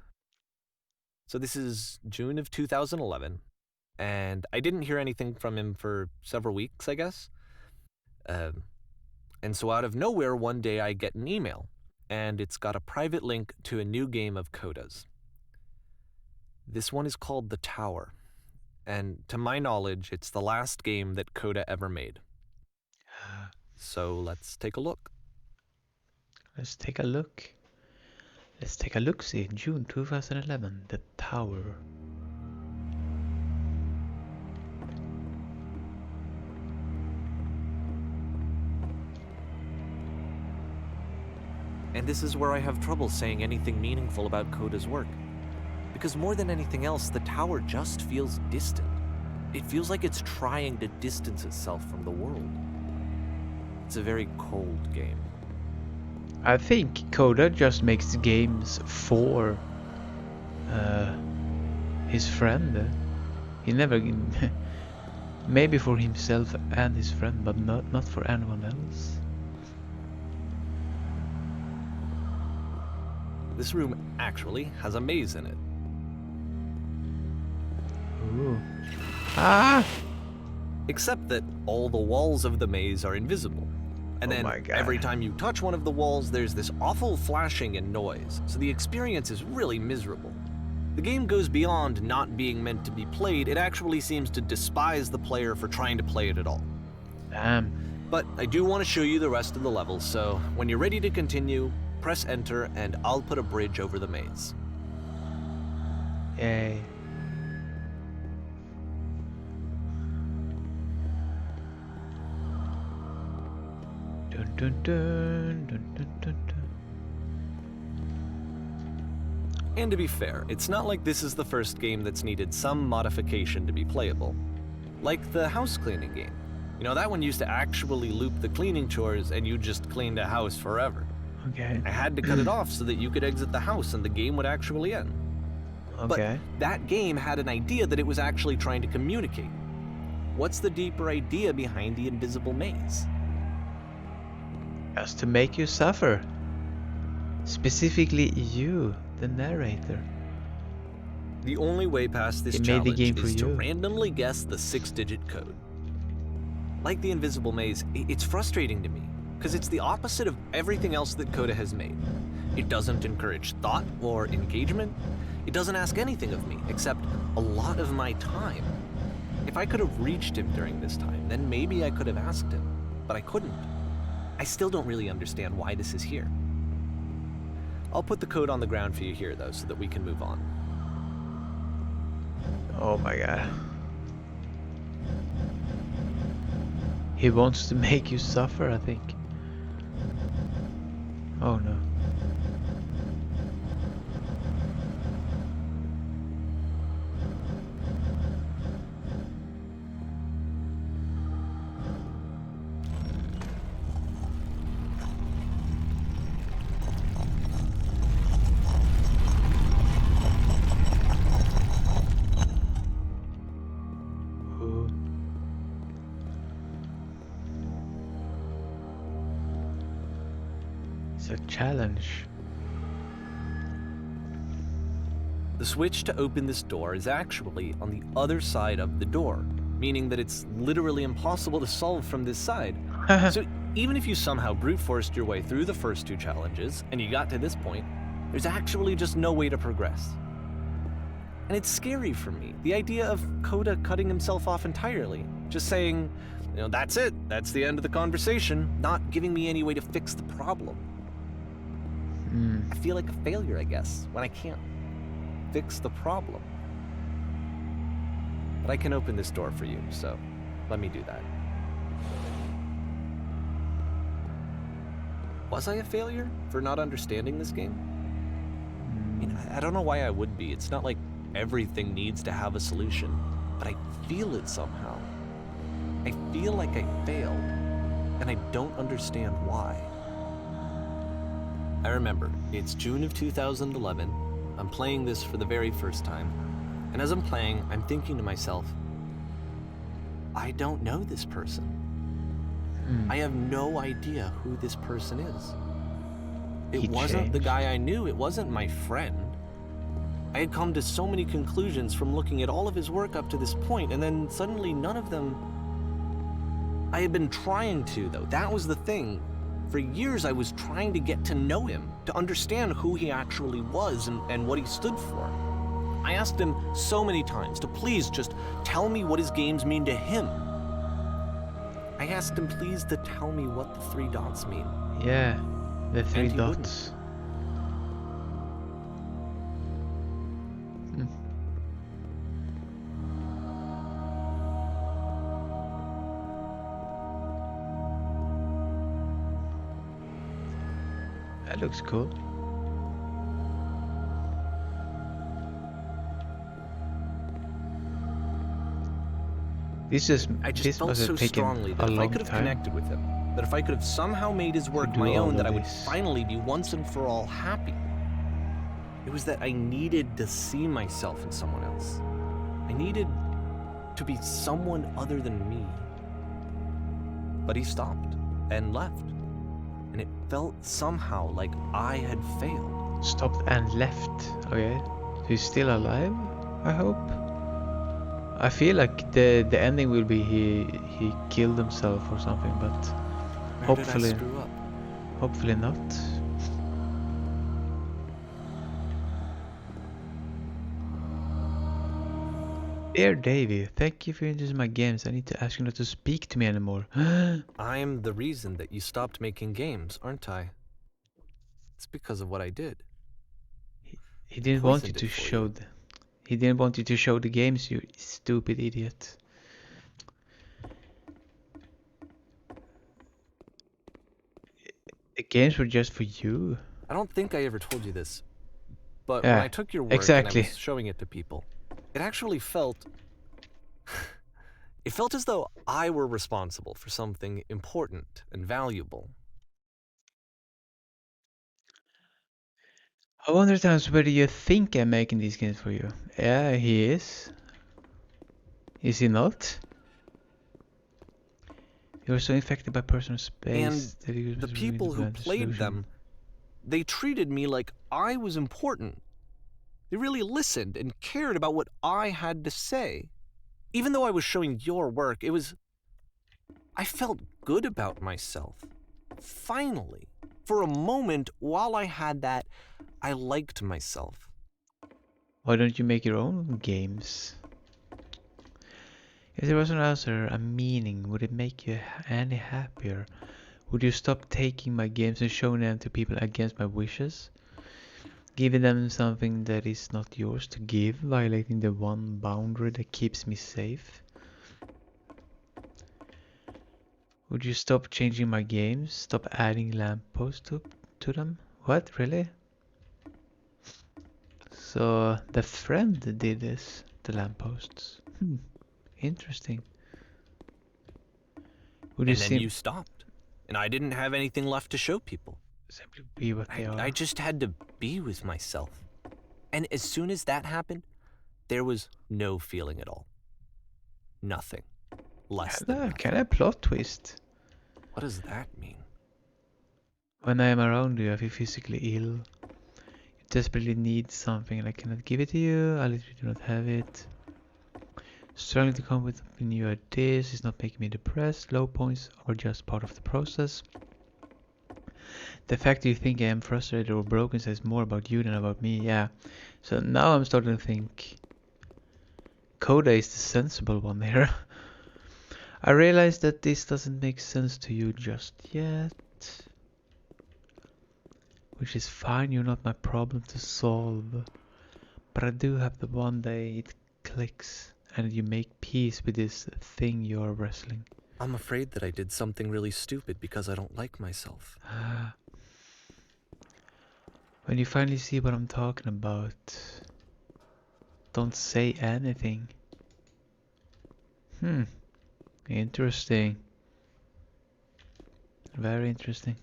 So this is June of 2011, and I didn't hear anything from him for several weeks, I guess. And so out of nowhere, one day I get an email, and it's got a private link to a new game of Coda's. This one is called The Tower, and to my knowledge, it's the last game that Coda ever made. So let's take a look. Let's take a look. Let's take a look-see. June 2011, The Tower. And this is where I have trouble saying anything meaningful about Coda's work. Because more than anything else, The Tower just feels distant. It feels like it's trying to distance itself from the world. It's a very cold game. I think Coda just makes games for his friend. He never... maybe for himself and his friend, but not for anyone else. This room actually has a maze in it. Ooh. Ah! Except that all the walls of the maze are invisible. And then every time you touch one of the walls, there's this awful flashing and noise, so the experience is really miserable. The game goes beyond not being meant to be played, it actually seems to despise the player for trying to play it at all. Damn. But I do want to show you the rest of the levels, so when you're ready to continue, press enter and I'll put a bridge over the maze. Yay. Dun dun dun dun dun dun dun. And to be fair, it's not like this is the first game that's needed some modification to be playable. Like the house cleaning game. You know, that one used to actually loop the cleaning chores and you just cleaned a house forever. Okay. I had to cut it off so that you could exit the house and the game would actually end. Okay. But that game had an idea that it was actually trying to communicate. What's the deeper idea behind the invisible maze? Just to make you suffer. Specifically you, the narrator. The only way past this It made the challenge game for is to you. randomly guess the 6-digit code. Like the invisible maze, it's frustrating to me, because it's the opposite of everything else that Coda has made. It doesn't encourage thought or engagement. It doesn't ask anything of me, except a lot of my time. If I could have reached him during this time, then maybe I could have asked him, but I couldn't. I still don't really understand why this is here. I'll put the code on the ground for you here, though, so that we can move on. Oh my god. He wants to make you suffer, I think. Oh no. Ooh. It's a challenge. The switch to open this door is actually on the other side of the door, meaning that it's literally impossible to solve from this side. So even if you somehow brute forced your way through the first two challenges, and you got to this point, There's actually just no way to progress. And it's scary for me, the idea of Coda cutting himself off entirely, just saying, that's it, that's the end of the conversation, not giving me any way to fix the problem. I feel like a failure, I guess, when I can't fix the problem. But I can open this door for you, so let me do that. Was I a failure for not understanding this game? I don't know why I would be. It's not like everything needs to have a solution, but I feel it somehow. I feel like I failed, and I don't understand why. I remember, it's June of 2011. I'm playing this for the very first time, and as I'm playing, I'm thinking to myself, I don't know this person. I have no idea who this person is. It wasn't the guy I knew, it wasn't my friend. I had come to so many conclusions from looking at all of his work up to this point, and then suddenly none of them... I had been trying to, though. That was the thing. For years I was trying to get to know him, to understand who he actually was and what he stood for. I asked him so many times to please just tell me what his games mean to him. I asked him please to tell me what the 3 dots mean. Yeah, the 3 dots. That looks cool. I just felt so strongly that if I could have connected with him, that if I could have somehow made his work my own, that I would finally be once and for all happy. It was that I needed to see myself in someone else. I needed to be someone other than me. But he stopped and left. And it felt somehow like I had failed. Stopped and left. Okay. So he's still alive, I hope. I feel like the ending will be he killed himself or something, but hopefully not. Dear Davey, thank you for introducing my games. I need to ask you not to speak to me anymore. I'm the reason that you stopped making games, aren't I? It's because of what I did. He didn't want you to show He didn't want you to show the games, you stupid idiot. The games were just for you. I don't think I ever told you this, but when I took your work and I was showing it to people, it actually felt... it felt as though I were responsible for something important and valuable. I wonder times whether you think I'm making these games for you. Yeah, he is. Is he not? You're so infected by personal space. And the people who played them, they treated me like I was important. They really listened and cared about what I had to say. Even though I was showing your work, I felt good about myself. Finally. For a moment, while I had that, I liked myself. Why don't you make your own games? If there was an answer, a meaning, would it make you any happier? Would you stop taking my games and showing them to people against my wishes? Giving them something that is not yours to give, violating the one boundary that keeps me safe? Would you stop changing my games? Stop adding lampposts to them? What, really? So the friend did this, the lampposts. Interesting. And then you stopped, and I didn't have anything left to show people. Simply be what they are. I just had to be with myself. And as soon as that happened, there was no feeling at all. Nothing. Less than nothing. Can I plot twist? What does that mean? When I am around you, I feel physically ill. You desperately need something and I cannot give it to you. I literally do not have it. Struggling to come with new ideas is not making me depressed. Low points are just part of the process. The fact that you think I am frustrated or broken says more about you than about me, yeah. So now I'm starting to think Coda is the sensible one here. I realize that this doesn't make sense to you just yet. Which is fine, you're not my problem to solve. But I do have the one day it clicks and you make peace with this thing you're wrestling. I'm afraid that I did something really stupid because I don't like myself. When you finally see what I'm talking about, don't say anything. Interesting. Very interesting.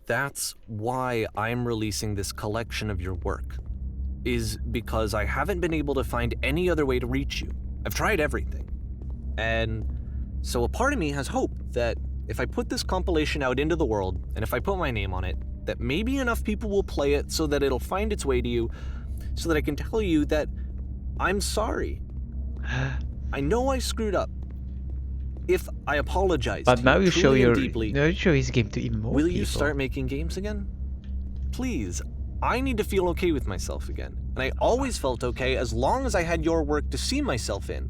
That's why I'm releasing this collection of your work, is because I haven't been able to find any other way to reach you. I've tried everything. And so a part of me has hope that if I put this compilation out into the world, and if I put my name on it, that maybe enough people will play it so that it'll find its way to you, so that I can tell you that I'm sorry. I know I screwed up. If I apologize But to now you you show truly your and deeply, now you show his game to even more will people. you start making games again? Please, I need to feel okay with myself again. And I always felt okay as long as I had your work to see myself in.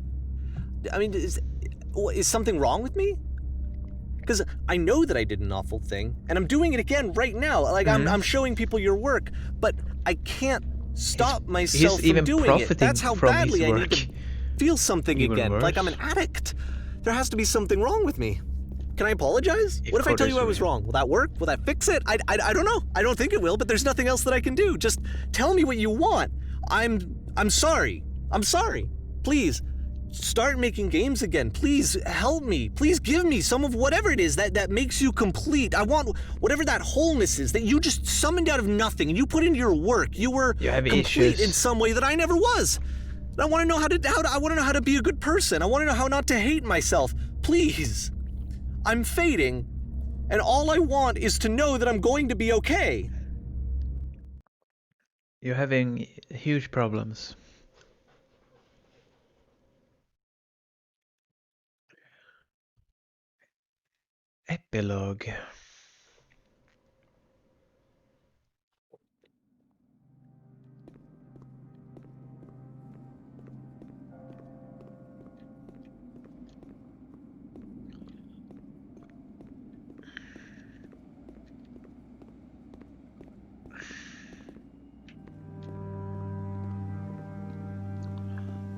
I mean, is something wrong with me? Because I know that I did an awful thing, and I'm doing it again right now. Like, I'm showing people your work, but I can't stop myself from even doing it. profiting That's how from badly his I need work. to feel something Even again. Like I'm worse. an addict. There has to be something wrong with me. Can I apologize? What if I tell you I was wrong? Will that work? Will that fix it? I don't know. I don't think it will, but there's nothing else that I can do. Just tell me what you want. I'm sorry. I'm sorry. Please, start making games again. Please help me. Please give me some of whatever it is that makes you complete. I want whatever that wholeness is that you just summoned out of nothing and you put into your work. You were You have complete issues. in some way that I never was. And I want to know I want to know how to be a good person. I want to know how not to hate myself. Please. I'm fading, and all I want is to know that I'm going to be okay. You're having huge problems. Epilogue.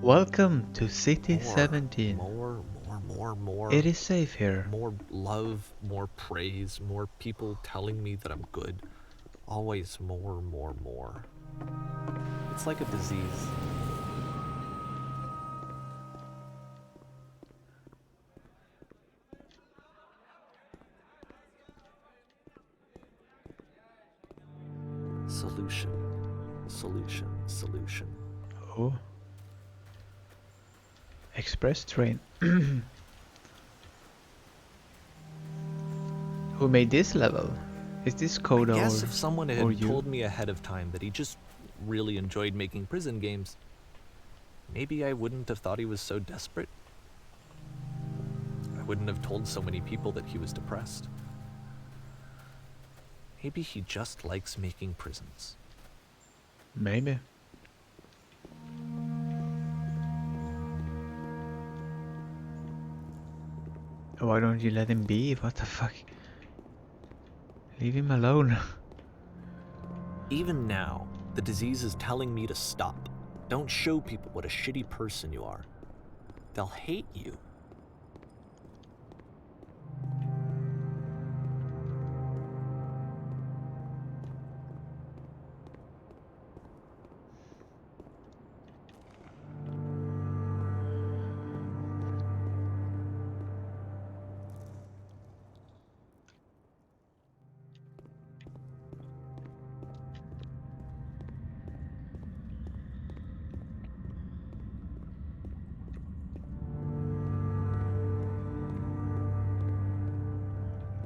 Welcome to City 17. More. It is safe here. More love, more praise, more people telling me that I'm good. Always more. It's like a disease. Solution. Oh. Express train. Who made this level? Is this Coda I guess or, if someone or had you? told me ahead of time that he just really enjoyed making prison games, maybe I wouldn't have thought he was so desperate. I wouldn't have told so many people that he was depressed. Maybe he just likes making prisons. Maybe. Why don't you let him be? What the fuck? Leave him alone. Even now, the disease is telling me to stop. Don't show people what a shitty person you are. They'll hate you.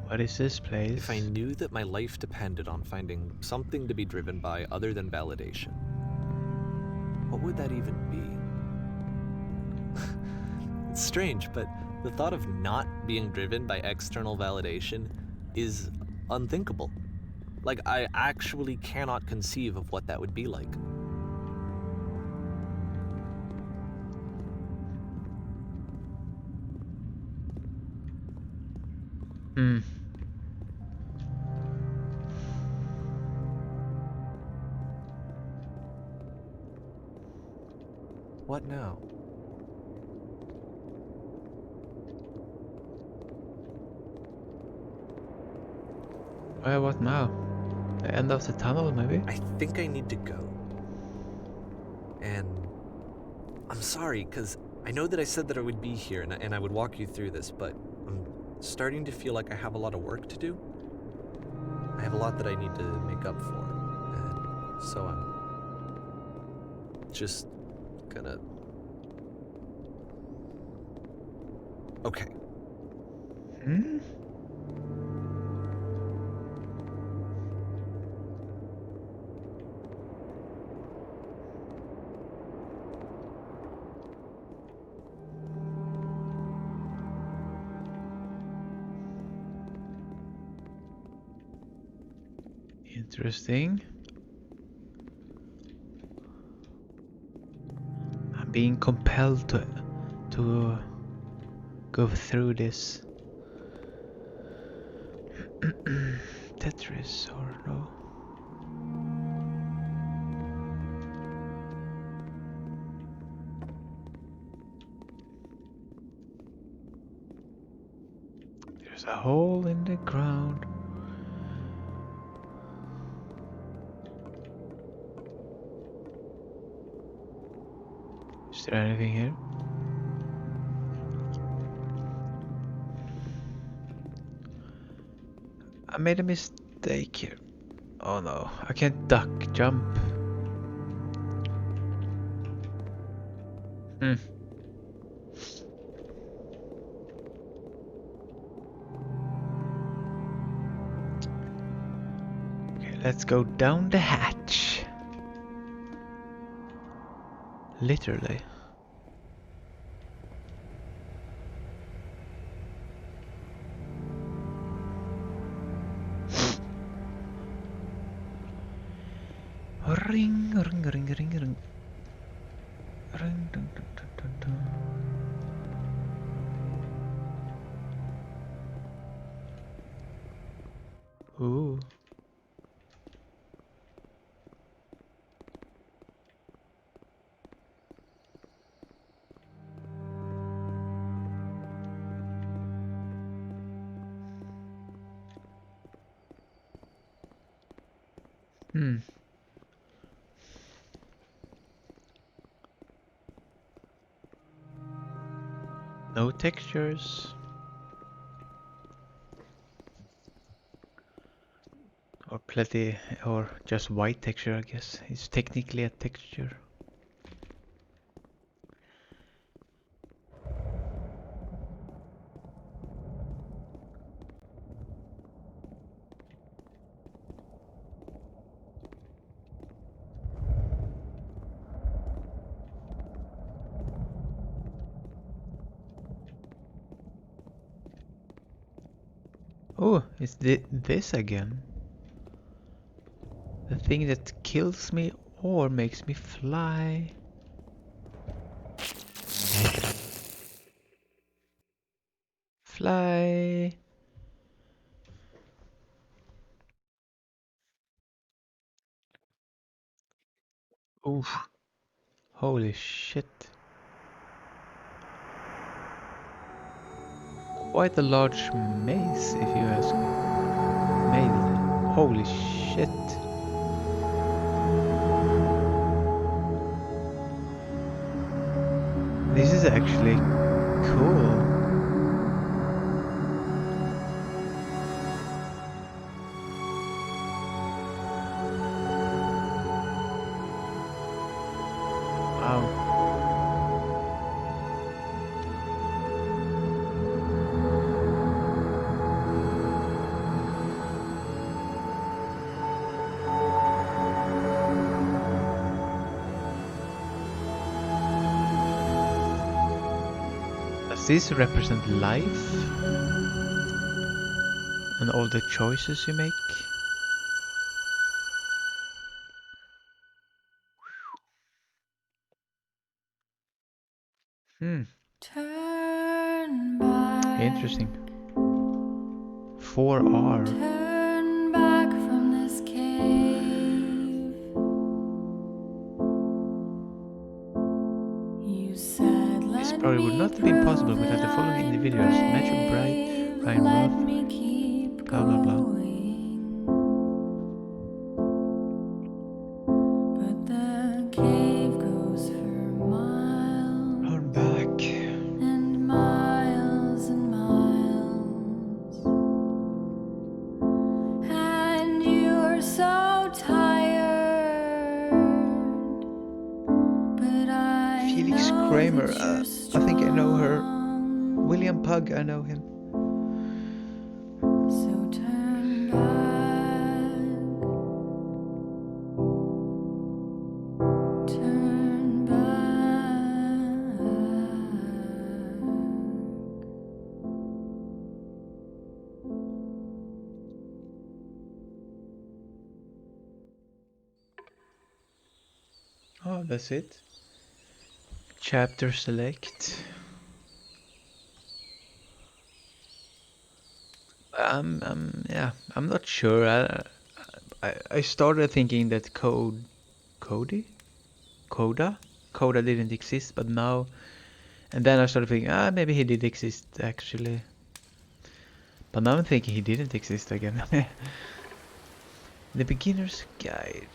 What is this place? If I knew that my life depended on finding something to be driven by other than validation, what would that even be? It's strange, but The thought of not being driven by external validation is unthinkable. Like, I actually cannot conceive of what that would be like. Hmm. What now? Well, what now? The end of the tunnel, maybe? I think I need to go. And I'm sorry, because I know that I said that I would be here and I would walk you through this, but I'm starting to feel like I have a lot of work to do. I have a lot that I need to make up for. And so I'm just gonna... Okay. Hmm? Interesting. I'm being compelled to go through this. Tetris or no? There's a hole in the ground. Is there anything here? I made a mistake here. Oh no, I can't duck jump. Hmm. Okay, let's go down the hatch. Literally. Ring, ring, ring, ring, ring. Ring, dun, dun, dun, dun, dun. Ooh. Hmm. No textures. Or plenty, or just white texture, I guess. It's technically a texture. Oh, it's this again. The thing that kills me or makes me fly. Fly. Oof. Holy shit. Quite a large maze, if you ask me. Maze. Holy shit. This is actually cool. Wow. this represent life? And all the choices you make? Turn back. Interesting. 4R. Turn back from this cave. You said This let probably would me not have been possible prove without the that following I'm individuals: Matthew Bright, brave. Ryan Let Roth, me keep blah blah blah. going. But the cave goes for miles Turn back. and miles and miles. And you're so tired. But I Felix know Kramer. that you're I think I know her. strong. William Pug, I know him. So turn back. Turn back. Oh, that's it. Chapter select. Yeah, I'm not sure. I started thinking that Cody? Coda didn't exist, but now, and then I started thinking, maybe he did exist actually. But now I'm thinking he didn't exist again. The Beginner's Guide.